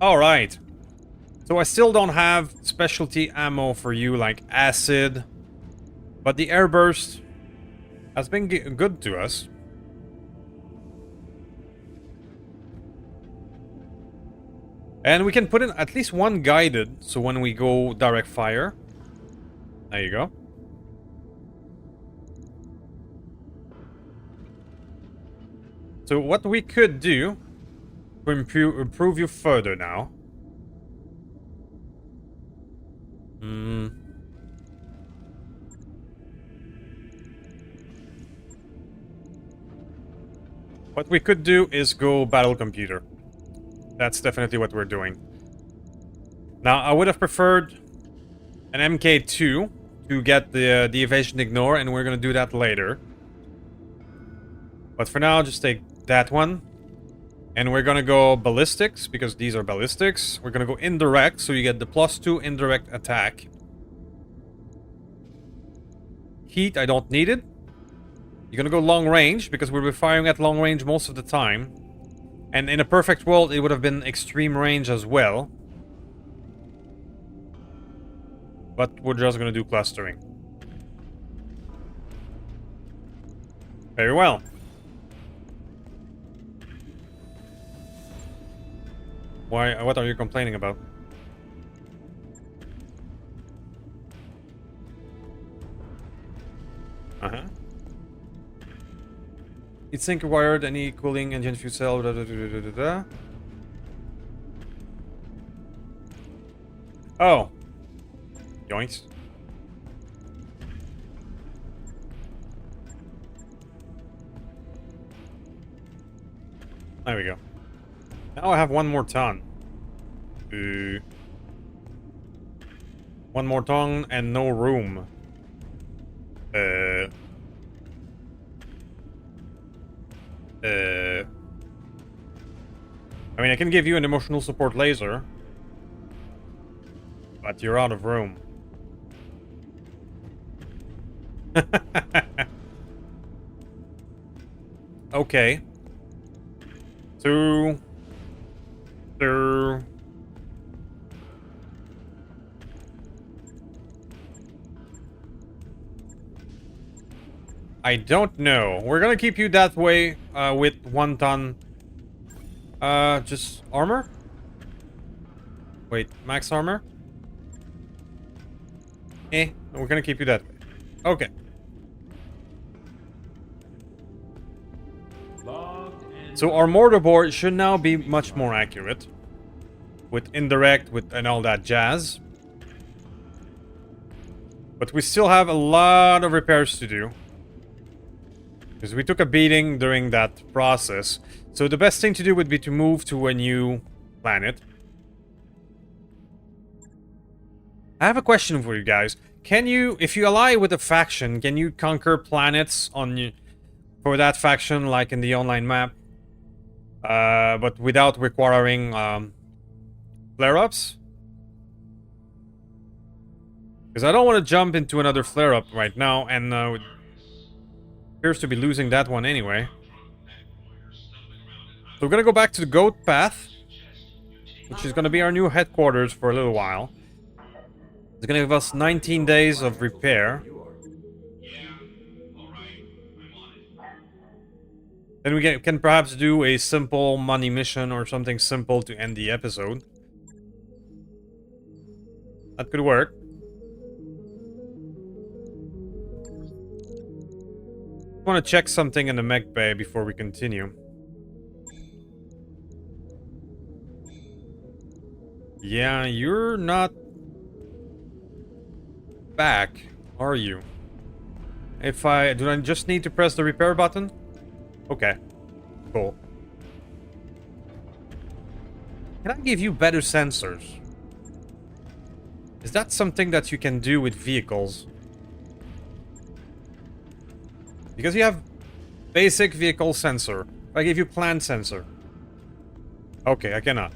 Alright. So I still don't have specialty ammo for you, like acid. But the airburst has been good to us. And we can put in at least one guided, so when we go direct fire. There you go. So what we could do to improve you further now. What we could do is go battle computer. That's definitely what we're doing. Now, I would have preferred an MK2 to get the evasion ignore, and we're gonna do that later. But for now, just take that one. And we're gonna go ballistics, because these are ballistics. We're gonna go indirect, so you get the +2 indirect attack. Heat, I don't need it. You're gonna go long range, because we'll be firing at long range most of the time. And in a perfect world, it would have been extreme range as well. But we're just gonna do clustering. Very well. Why? What are you complaining about? Uh-huh. It's sync required, any cooling, engine fuel cell, da da da da da da. Oh. Yoinks. There we go. Now I have one more ton. One more ton and no room. I mean, I can give you an emotional support laser. But you're out of room. Okay. Two. I don't know. We're gonna keep you that way with 1 ton. Just armor? Wait, max armor? We're gonna keep you that way. Okay. So our mortar board should now be much more accurate. With indirect, and all that jazz. But we still have a lot of repairs to do. Because we took a beating during that process. So the best thing to do would be to move to a new planet. I have a question for you guys. Can you, if you ally with a faction, can you conquer planets for that faction like in the online map? But without requiring flare-ups? Because I don't want to jump into another flare-up right now, and appears to be losing that one anyway. So we're gonna go back to the goat path, which is gonna be our new headquarters for a little while. It's gonna give us 19 days of repair. Then we can perhaps do a simple money mission or something simple to end the episode. That could work. I want to check something in the mech bay before we continue. Yeah, you're not back, are you? Do I just need to press the repair button? Okay, cool. Can I give you better sensors? Is that something that you can do with vehicles? Because you have basic vehicle sensor. If I give you plant sensor. Okay, I cannot.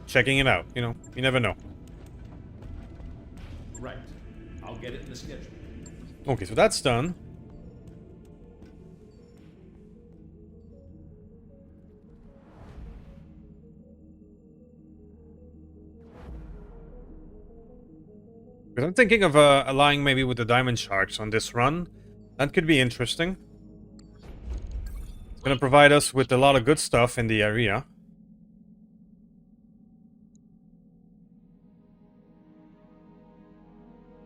Checking it out, you know, you never know. Right. I'll get it in the schedule. Okay, so that's done. Because I'm thinking of allying maybe with the diamond sharks on this run. That could be interesting. It's gonna provide us with a lot of good stuff in the area.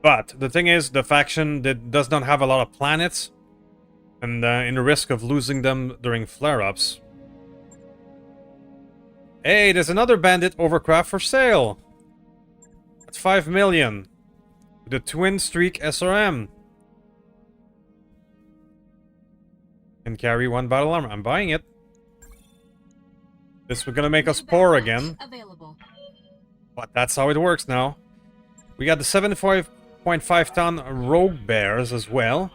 But the thing is, the faction that does not have a lot of planets, and in the risk of losing them during flare-ups. Hey, there's another bandit overcraft for sale. That's 5 million. The Twin Streak SRM. Can carry 1 battle armor. I'm buying it. This was gonna make us poor again. Available. But that's how it works now. We got the 75.5 ton rogue bears as well.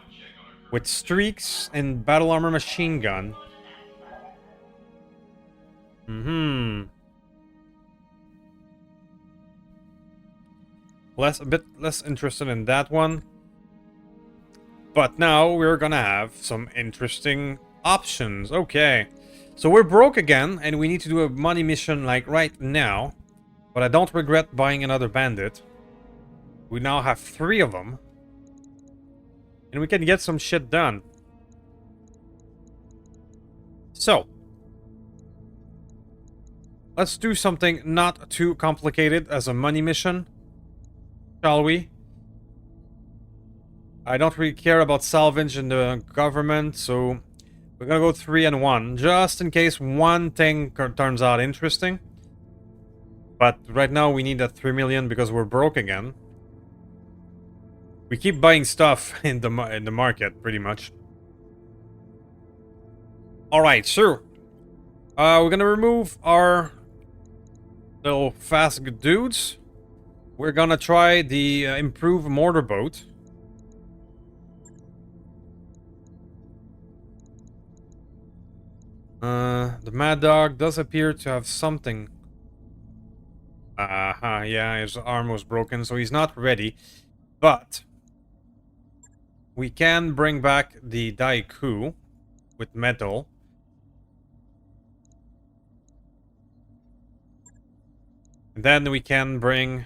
With streaks and battle armor machine gun. A bit less interested in that one. But now we're gonna have some interesting options. Okay. So we're broke again, and we need to do a money mission like right now. But I don't regret buying another bandit. We now have 3 of them. And we can get some shit done. So. Let's do something not too complicated as a money mission. Shall we? I don't really care about salvage in the government, so we're gonna go 3 and 1, just in case one thing turns out interesting. But right now we need that 3 million because we're broke again. We keep buying stuff in the market, pretty much. Alright, so we're gonna remove our little fast dudes. We're gonna try the improved mortar boat. The Mad Dog does appear to have something. Yeah, his arm was broken, so he's not ready. But we can bring back the Daiku with metal. And then we can bring...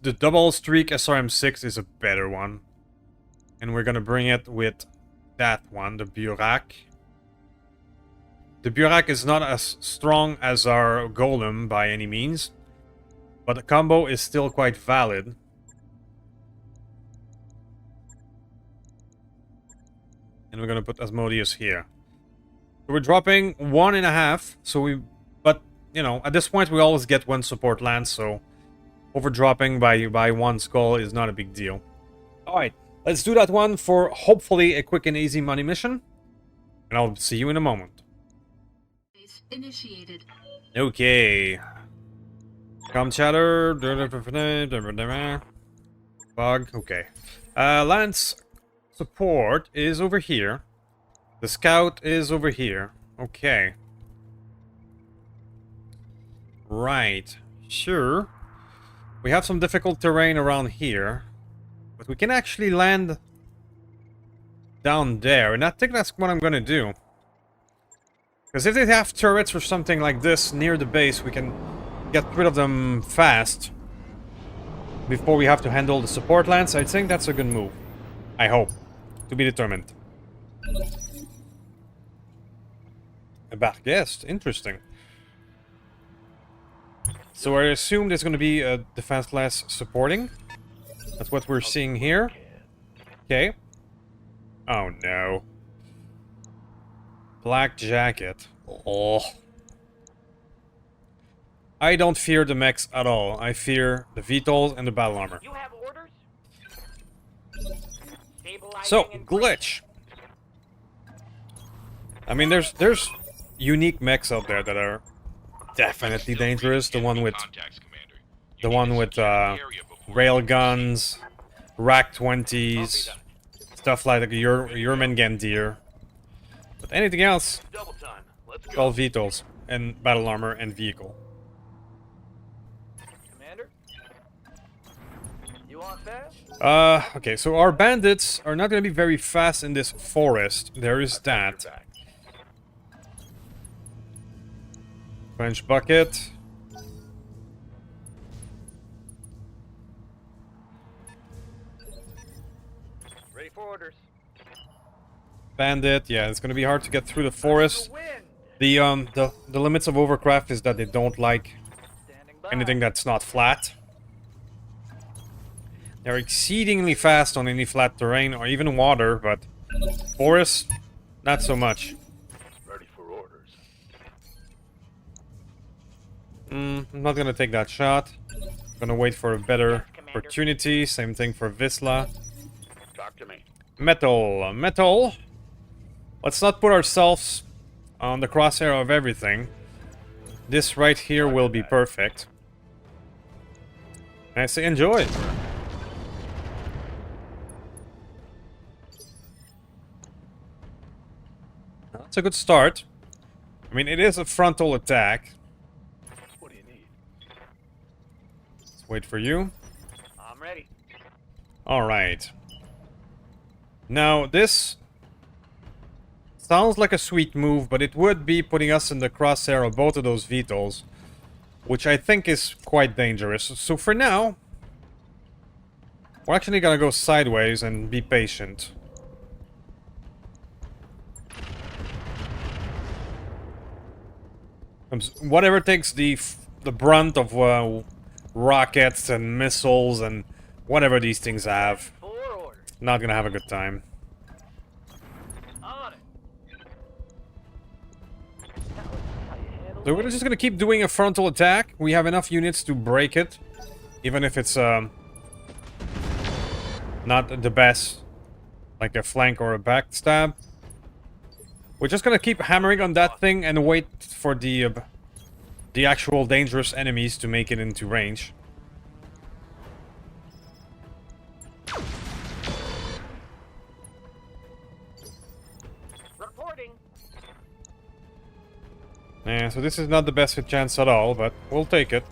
The double streak SRM6 is a better one. And we're gonna bring it with that one, the Burak. The Burak is not as strong as our Golem by any means. But the combo is still quite valid. And we're gonna put Asmodeus here. So we're dropping 1.5, so we... But, you know, at this point we always get 1 support lance, so... Overdropping by 1 skull is not a big deal. Alright, let's do that one for hopefully a quick and easy money mission. And I'll see you in a moment. Initiated. Okay. Com chatter. Bug. Okay. Lance support is over here. The scout is over here. Okay. Right. Sure. We have some difficult terrain around here. But we can actually land down there. And I think that's what I'm gonna do. Because if they have turrets or something like this near the base, we can get rid of them fast. Before we have to handle the support lance. I think that's a good move. I hope. To be determined. A back guest. Interesting. So I assume there's going to be a defense class supporting. That's what we're seeing here. Okay. Oh no. Black jacket. Oh. I don't fear the mechs at all. I fear the VTOLs and the battle armor. You have orders? So, glitch. I mean, there's unique mechs out there that are definitely dangerous. The one with rail guns, rack 20s, stuff like the Yermangandir. But anything else, all VTOLs and battle armor and vehicle. Commander? You want fast? Okay, so our bandits are not going to be very fast in this forest. There is that. French bucket. Ready for orders. Bandit, yeah, it's gonna be hard to get through the forest. Wind. The limits of Overcraft is that they don't like Standing by. anything that's not flat. They're exceedingly fast on any flat terrain or even water, but forest, not so much. Ready for orders. I'm not gonna take that shot. Gonna wait for a better opportunity. Same thing for Visla. Talk to me. Metal. Let's not put ourselves on the crosshair of everything. This right here will be perfect. And I say enjoy. That's a good start. I mean, it is a frontal attack. What do you need? Let's wait for you. I'm ready. Alright. Now, this sounds like a sweet move, but it would be putting us in the crosshair of both of those VTOLs, which I think is quite dangerous. So for now, we're actually gonna go sideways and be patient. Whatever takes the brunt of rockets and missiles and whatever these things have, For orders. not gonna have a good time. On it. So we're just gonna keep doing a frontal attack. We have enough units to break it, even if it's not the best, like a flank or a backstab. We're just gonna keep hammering on that thing and wait for the actual dangerous enemies to make it into range. Reporting. Yeah, so this is not the best hit chance at all, but we'll take it.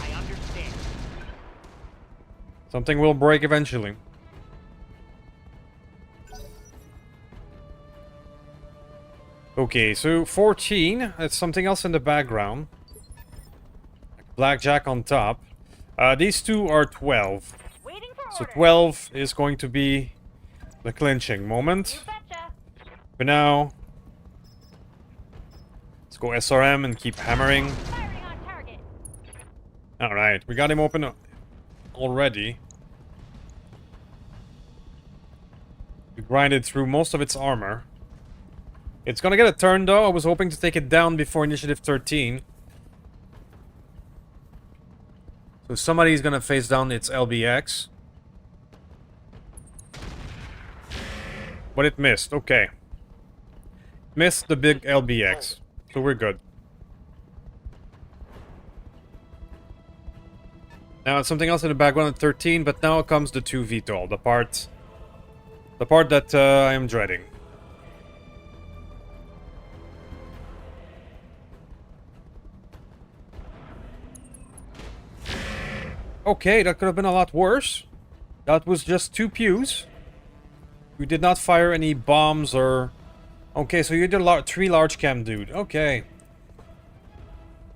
I understand. Something will break eventually. Okay, so 14. That's something else in the background. Blackjack on top. These two are 12. Waiting for So orders. 12 is going to be the clinching moment. You betcha. For now, let's go SRM and keep hammering. Firing on target. Alright, we got him open already. We grinded through most of its armor. It's gonna get a turn though. I was hoping to take it down before initiative 13. So somebody's gonna face down its LBX. But it missed, okay. Missed the big LBX. So we're good. Now it's something else in the background at 13, but now comes the 2 VTOL, the part that I am dreading. Okay, that could have been a lot worse. That was just 2 pews. We did not fire any bombs or... Okay, so you did 3 large cam, dude. Okay.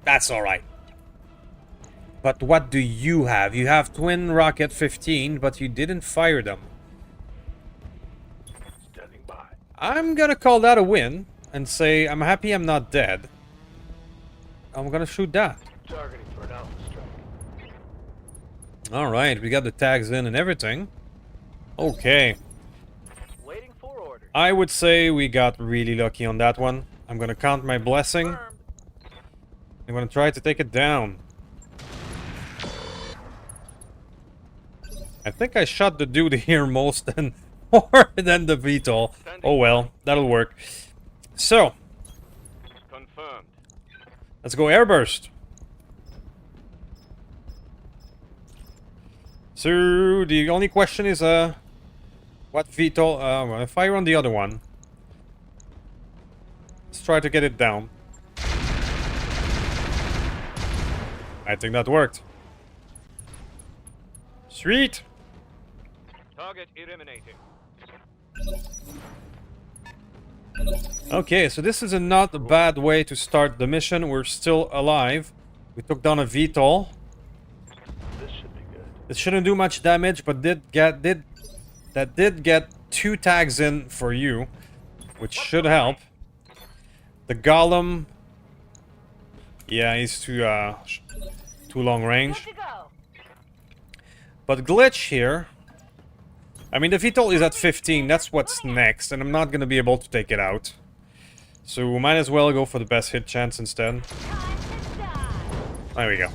That's alright. But what do you have? You have twin rocket 15, but you didn't fire them. Standing by. I'm gonna call that a win and say I'm happy I'm not dead. I'm gonna shoot that. Targeting for an alpha strike. Alright, we got the tags in and everything. Okay. Waiting for orders. I would say we got really lucky on that one. I'm gonna count my blessing. Confirmed. I'm gonna try to take it down. I think I shot the dude here more than the VTOL. Oh well, that'll work. So, Confirmed. let's go airburst. So, the only question is, what VTOL? I'm gonna fire on the other one. Let's try to get it down. I think that worked. Sweet! Target eliminated. Okay, so this is not a bad way to start the mission. We're still alive. We took down a VTOL. This should be good. It shouldn't do much damage, but did get 2 tags in for you, which should help. The Golem, yeah, he's too long range. Good to go. But glitch here. I mean, the VTOL is at 15. That's what's next, and I'm not gonna be able to take it out. So we might as well go for the best hit chance instead. Time to die. There we go.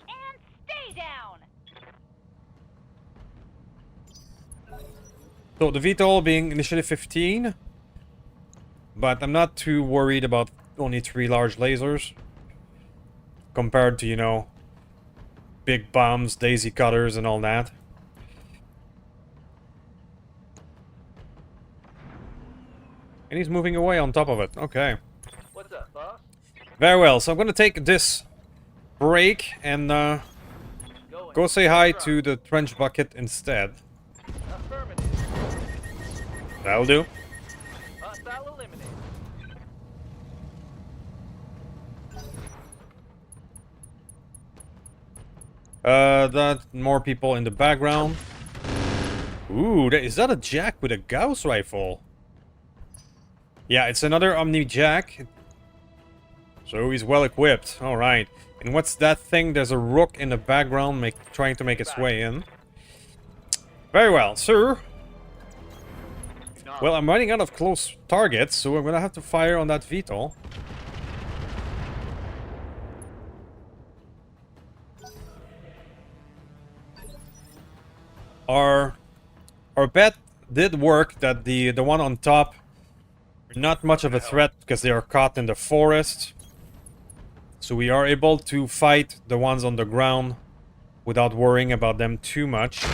And stay down. So the VTOL being initially 15, but I'm not too worried about only 3 large lasers compared to, you know, big bombs, daisy cutters, and all that. And he's moving away on top of it. Okay. What's up, boss? Very well. So I'm gonna take this break and go say hi to the trench bucket instead. Affirmative. That'll do. Hostile eliminated. That more people in the background. Ooh, is that a Jack with a Gauss rifle? Yeah, it's another OmniJack. So he's well equipped. Alright. And what's that thing? There's a rook in the background trying to make its way in. Very well, sir. Well, I'm running out of close targets, so I'm gonna have to fire on that VTOL. Our bet did work that the one on top not much of a threat because they are caught in the forest. So we are able to fight the ones on the ground without worrying about them too much.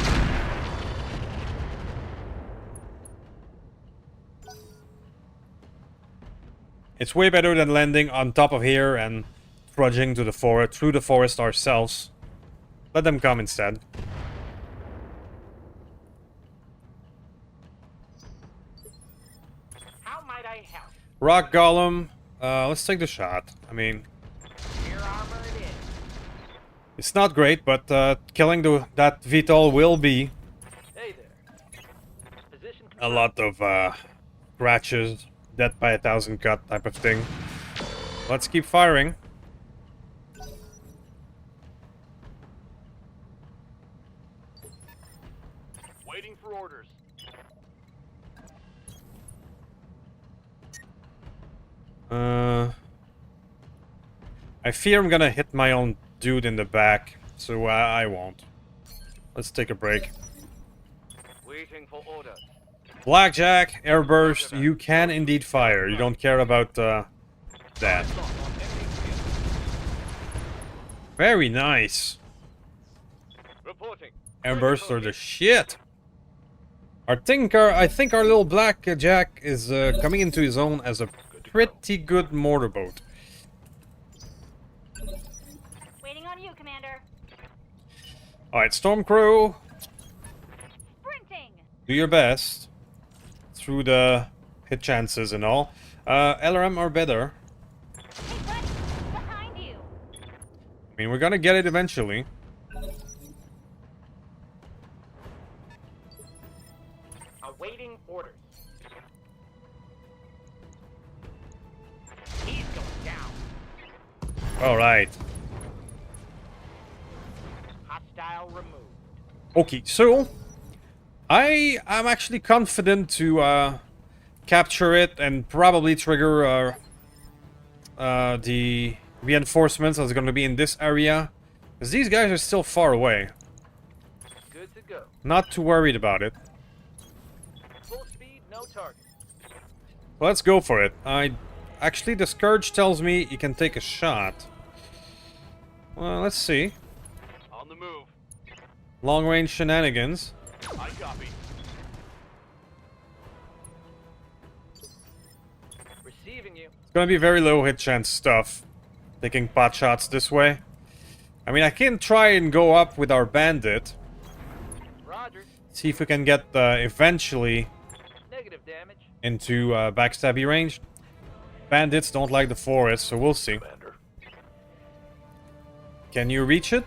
It's way better than landing on top of here and trudging to the forest, through the forest ourselves. Let them come instead. How might I help? Rock Golem, let's take the shot. I mean, Your armor it is. it's not great, but killing that VTOL will be Hey there. Position a confirmed. lot of scratches, death by 1,000 cut type of thing. Let's keep firing. Waiting for orders. I fear I'm gonna hit my own dude in the back, so I won't. Let's take a break. Waiting for orders. Blackjack, airburst, you can indeed fire. You don't care about that. Very nice. Reporting. Airbursts are the shit. I think our little Blackjack is coming into his own as a pretty good mortar boat. Waiting on you, Commander. Alright, Storm Crew, Sprinting. do your best. Through the hit chances and all. LRM are better. Hey, buddy. Behind you. I mean, we're gonna get it eventually. Awaiting orders. He's going down. Alright. Hostile removed. Okay, so I am actually confident to capture it and probably trigger the reinforcements that's going to be in this area. Because these guys are still far away. Good to go. Not too worried about it. Full speed, no target. Let's go for it. Actually, the Scourge tells me you can take a shot. Well, let's see. On the move. Long range shenanigans. I copy. Receiving you. It's gonna be very low hit chance stuff. Taking pot shots this way. I mean, I can try and go up with our bandit. Roger. See if we can get eventually Negative damage. into backstabby range. Bandits don't like the forest, so we'll see. Commander. Can you reach it?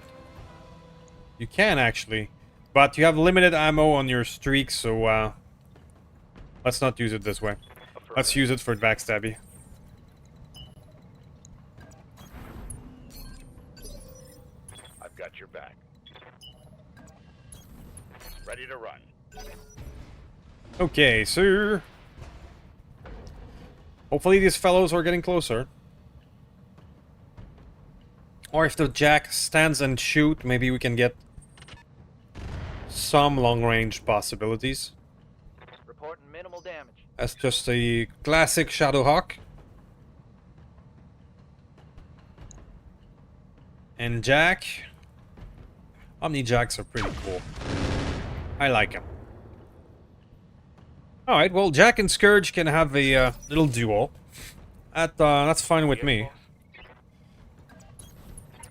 You can actually. But you have limited ammo on your streak, so let's not use it this way. Let's use it for backstabby. I've got your back. Ready to run. Okay, sir. Hopefully these fellows are getting closer. Or if the Jack stands and shoot, maybe we can get some long-range possibilities. reporting minimal damage. That's just a classic Shadowhawk. And Jack. OmniJacks are pretty cool. I like them. Alright, well, Jack and Scourge can have a little duel. That's fine with me.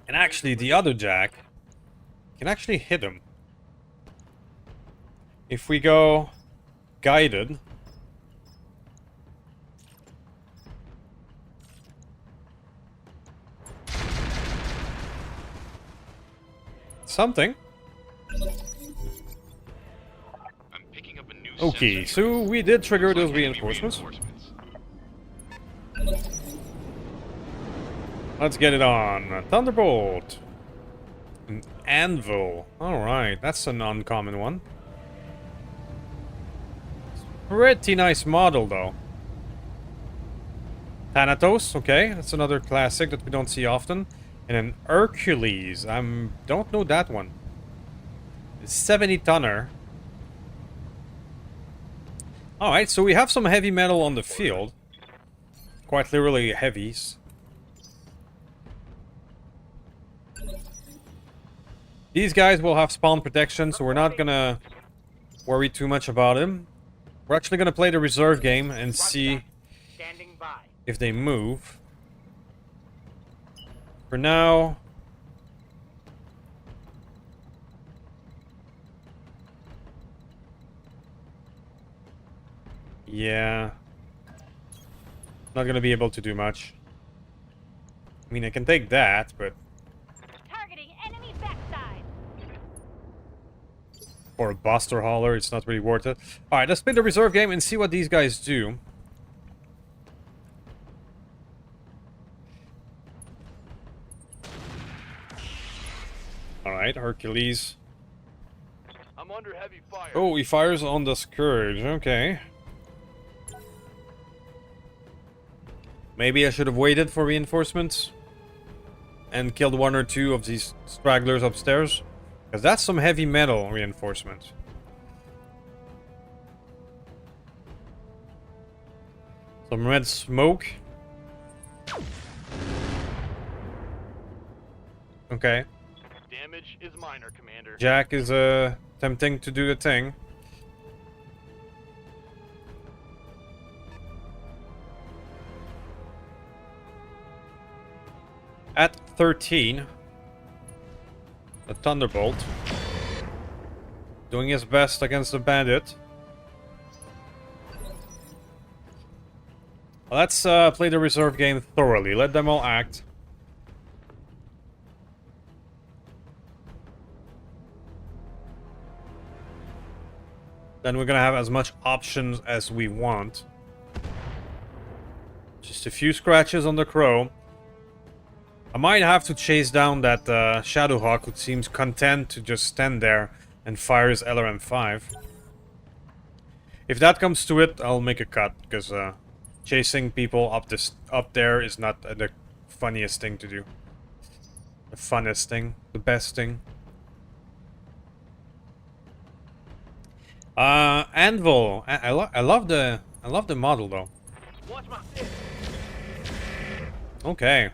And actually, the other Jack can actually hit him. If we go guided. Something. I'm picking up a new Okay, sensor. so we did trigger those Looks like enemy reinforcements. reinforcements. Let's get it on. Thunderbolt. An anvil. Alright, that's an uncommon one. Pretty nice model, though. Thanatos, okay. That's another classic that we don't see often. And an Hercules. Don't know that one. 70-tonner. Alright, so we have some heavy metal on the field. Quite literally heavies. These guys will have spawn protection, so we're not gonna worry too much about them. We're actually gonna play the reserve game and see Standing by. if they move. For now... Yeah. Not gonna be able to do much. I mean, I can take that, but... Targeting enemy backside. For a Buster Hauler, it's not really worth it. Alright, let's play the reserve game and see what these guys do. Alright, Hercules. I'm under heavy fire. Oh, he fires on the Scourge. Okay. Maybe I should have waited for reinforcements. And killed one or two of these stragglers upstairs. Because that's some heavy metal reinforcements. Some red smoke. Okay. Damage is minor, Commander. Jack is attempting to do the thing. At 13, the Thunderbolt doing his best against the bandit. Let's play the reserve game thoroughly. Let them all act. Then we're gonna have as much options as we want. Just a few scratches on the crow. I might have to chase down that Shadowhawk who seems content to just stand there and fire his LRM-5. If that comes to it, I'll make a cut, because chasing people up there is not the funniest thing to do. The funnest thing, the best thing. Anvil. I love the model though. Watch my six. Okay.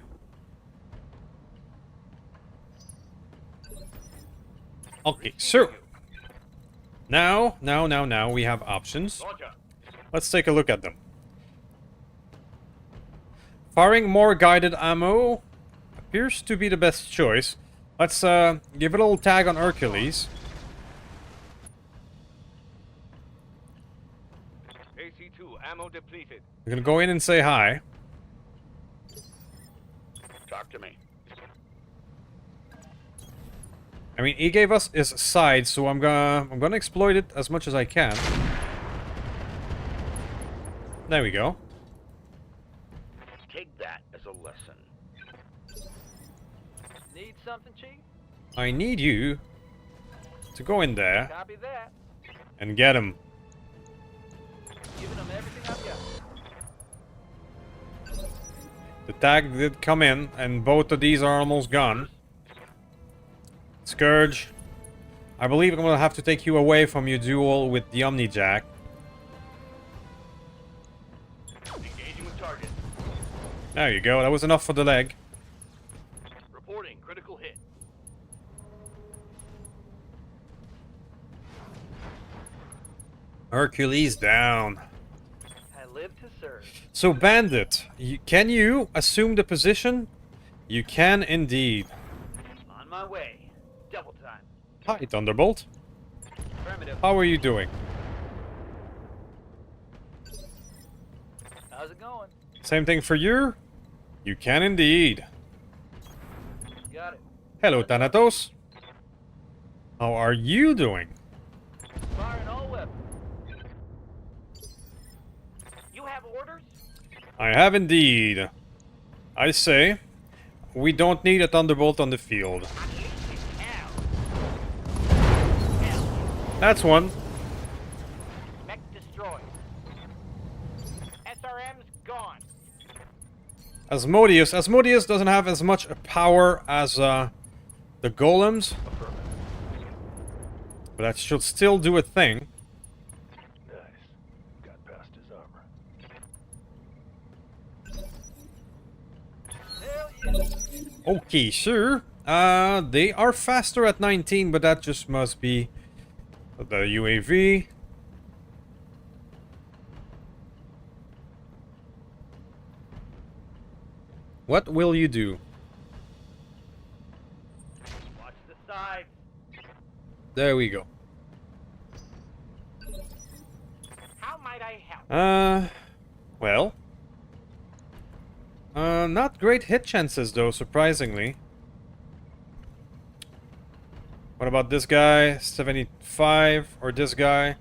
Okay, so now we have options. Roger. Let's take a look at them. Firing more guided ammo appears to be the best choice. Let's give it a little tag on Hercules. AC2 ammo depleted. We're gonna go in and say hi. Talk to me. I mean, he gave us his side, so I'm gonna exploit it as much as I can. There we go. Take that as a lesson. Need something, Chief? I need you to go in there Copy that. and get him. Giving them everything I've got. The tag did come in, and both of these are almost gone. Scourge, I believe I'm gonna have to take you away from your duel with the OmniJack. There you go, that was enough for the leg. Reporting critical hit. Hercules down. I live to serve. So, Bandit, can you assume the position? You can indeed. On my way. Double time. Hi, Thunderbolt. Affirmative. How are you doing? How's it going? Same thing for you? You can indeed. Got it. Hello, Thanatos. How are you doing? Firing all weapons. You have orders? I have indeed. I say, we don't need a Thunderbolt on the field. Unleash hell. That's one. Mech destroyed. SRM's gone. Asmodeus. Asmodeus doesn't have as much power as the golems. But that should still do a thing. Nice. Got past his armor. Hell yeah. Okay, sure. They are faster at 19, but that just must be the UAV. What will you do? Watch the sides. There we go. How might I help? Well. Not great hit chances though, surprisingly. What about this guy? 75, or this guy?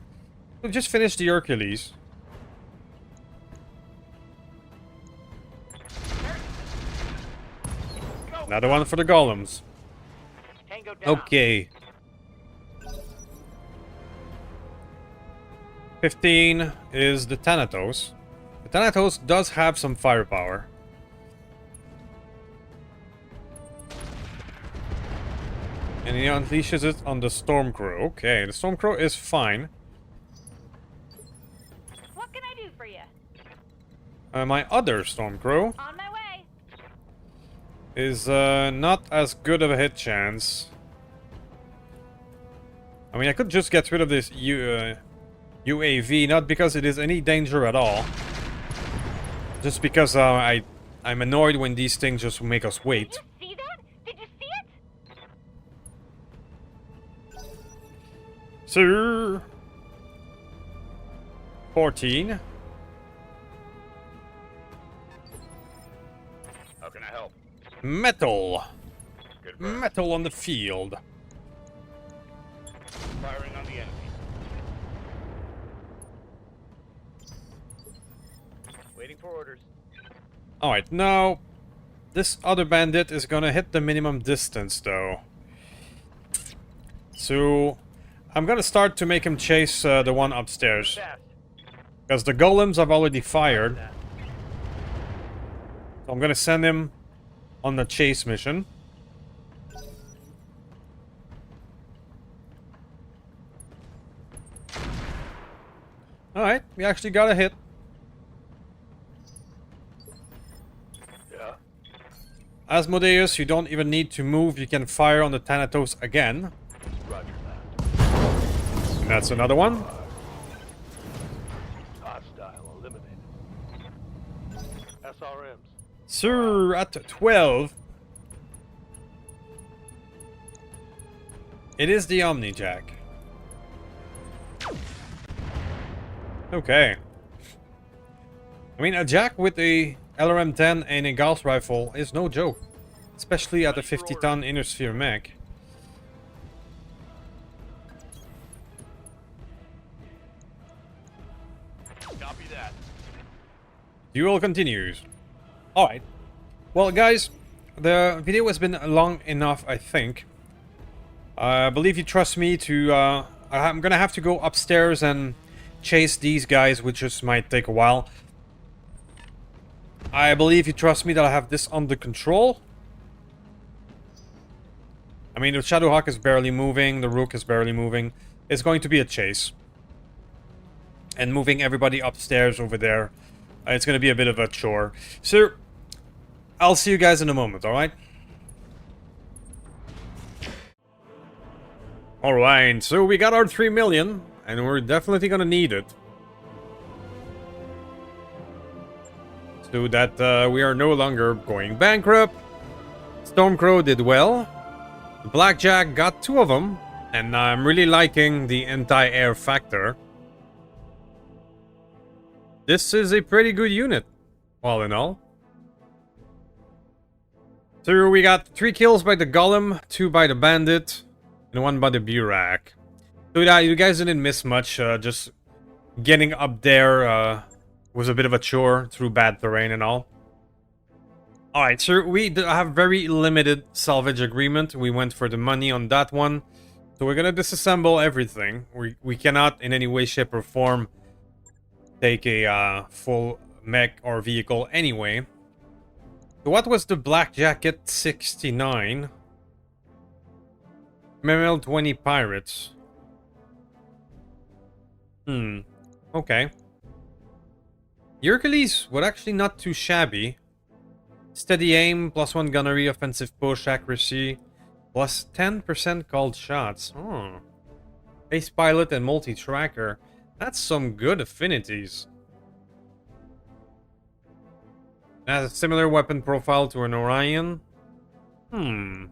We've just finished the Hercules. Go. Another one for the golems. Tango down. Okay. 15 is the Thanatos. The Thanatos does have some firepower. And he unleashes it on the Stormcrow. Okay, the Stormcrow is fine. What can I do for you? My other Stormcrow On my way. is not as good of a hit chance. I mean, I could just get rid of this UAV, not because it is any danger at all. Just because I'm annoyed when these things just make us wait. Did you see that? Did you see it? Sir. 14. How can I help? Metal. Good burn. Metal on the field. Firing on the enemy. Waiting for orders. Alright, now this other bandit is gonna hit the minimum distance though. So I'm gonna start to make him chase the one upstairs. Fast. Because the golems I've already fired. That. So I'm gonna send him on the chase mission. Alright, we actually got a hit. Yeah. Asmodeus, you don't even need to move, you can fire on the Thanatos again. Roger that. And that's another one. Hostile eliminated. SRMs. Sir, at 12. It is the OmniJack. Okay. I mean, a Jack with a LRM-10 and a Gauss rifle is no joke. Especially at a 50-ton inner sphere mech. Copy that. Duel continues. Alright. Well, guys, the video has been long enough, I think. I believe you trust me to... I'm gonna have to go upstairs and chase these guys, which just might take a while. I believe you trust me that I have this under control. I mean, the Shadowhawk is barely moving, the Rook is barely moving. It's going to be a chase. And moving everybody upstairs over there, it's going to be a bit of a chore. So, I'll see you guys in a moment, alright? Alright, so we got our 3 million, and we're definitely gonna need it. So that we are no longer going bankrupt. Stormcrow did well. Blackjack got 2 of them, and I'm really liking the anti-air factor. This is a pretty good unit, all in all. So we got 3 kills by the Golem, 2 by the Bandit, and 1 by the Burak. So yeah, you guys didn't miss much, just getting up there was a bit of a chore through bad terrain and all. Alright, so we have very limited salvage agreement. We went for the money on that one. So we're gonna disassemble everything. We cannot in any way, shape, or form take a full mech or vehicle anyway. So what was the Black Jacket 69? MML 20 Pirates. Okay. Hercules was actually not too shabby. Steady aim, +1 gunnery, offensive push, accuracy, plus 10% called shots. Oh. Ace pilot and multi-tracker. That's some good affinities. Has a similar weapon profile to an Orion. PA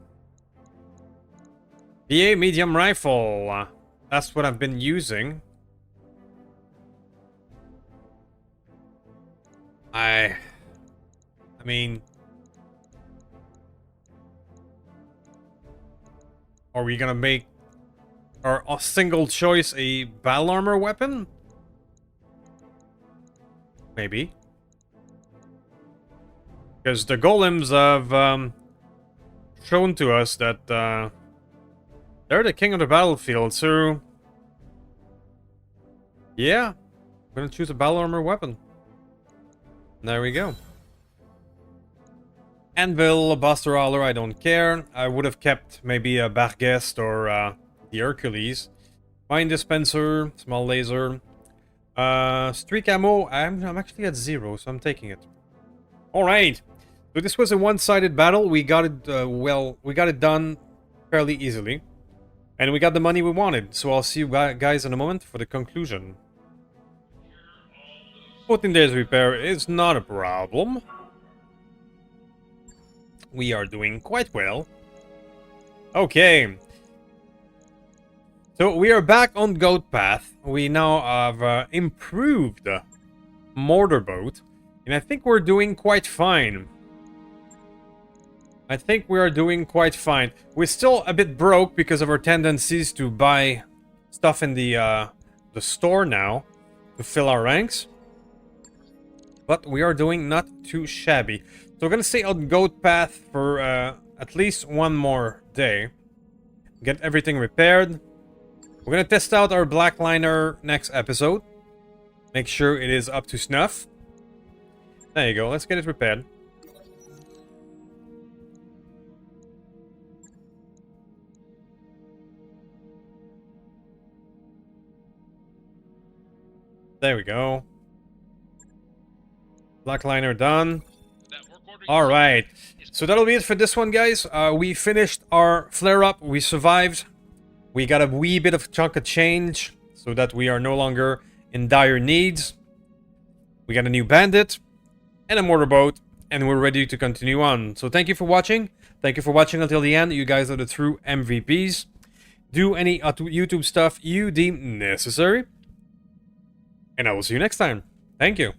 medium rifle. That's what I've been using. I mean... Are we gonna make our single choice a battle armor weapon? Maybe. Because the golems have shown to us that they're the king of the battlefield, so... Yeah, I'm gonna choose a battle armor weapon. There we go. Anvil, Buster Holler, I don't care. I would have kept maybe a Barghest or the Hercules. Mine dispenser, small laser. Streak ammo, I'm actually at 0, so I'm taking it. Alright. So this was a one-sided battle. We got it, we got it done fairly easily. And we got the money we wanted. So I'll see you guys in a moment for the conclusion. 14 days repair is not a problem. We are doing quite well. Okay. So we are back on Goat Path. We now have improved Mortar boat. And I think we're doing quite fine. I think we are doing quite fine. We're still a bit broke because of our tendencies to buy stuff in the store now to fill our ranks. But we are doing not too shabby. So we're gonna stay on Goat Path for at least one more day. Get everything repaired. We're gonna test out our black liner next episode. Make sure it is up to snuff. There you go, let's get it repaired. There we go. Black liner done. Alright, so that'll be it for this one, guys. We finished our flare-up. We survived. We got a wee bit of chunk of change so that we are no longer in dire needs. We got a new bandit and a mortar boat, and we're ready to continue on. So thank you for watching. Thank you for watching until the end. You guys are the true MVPs. Do any YouTube stuff you deem necessary. And I will see you next time. Thank you.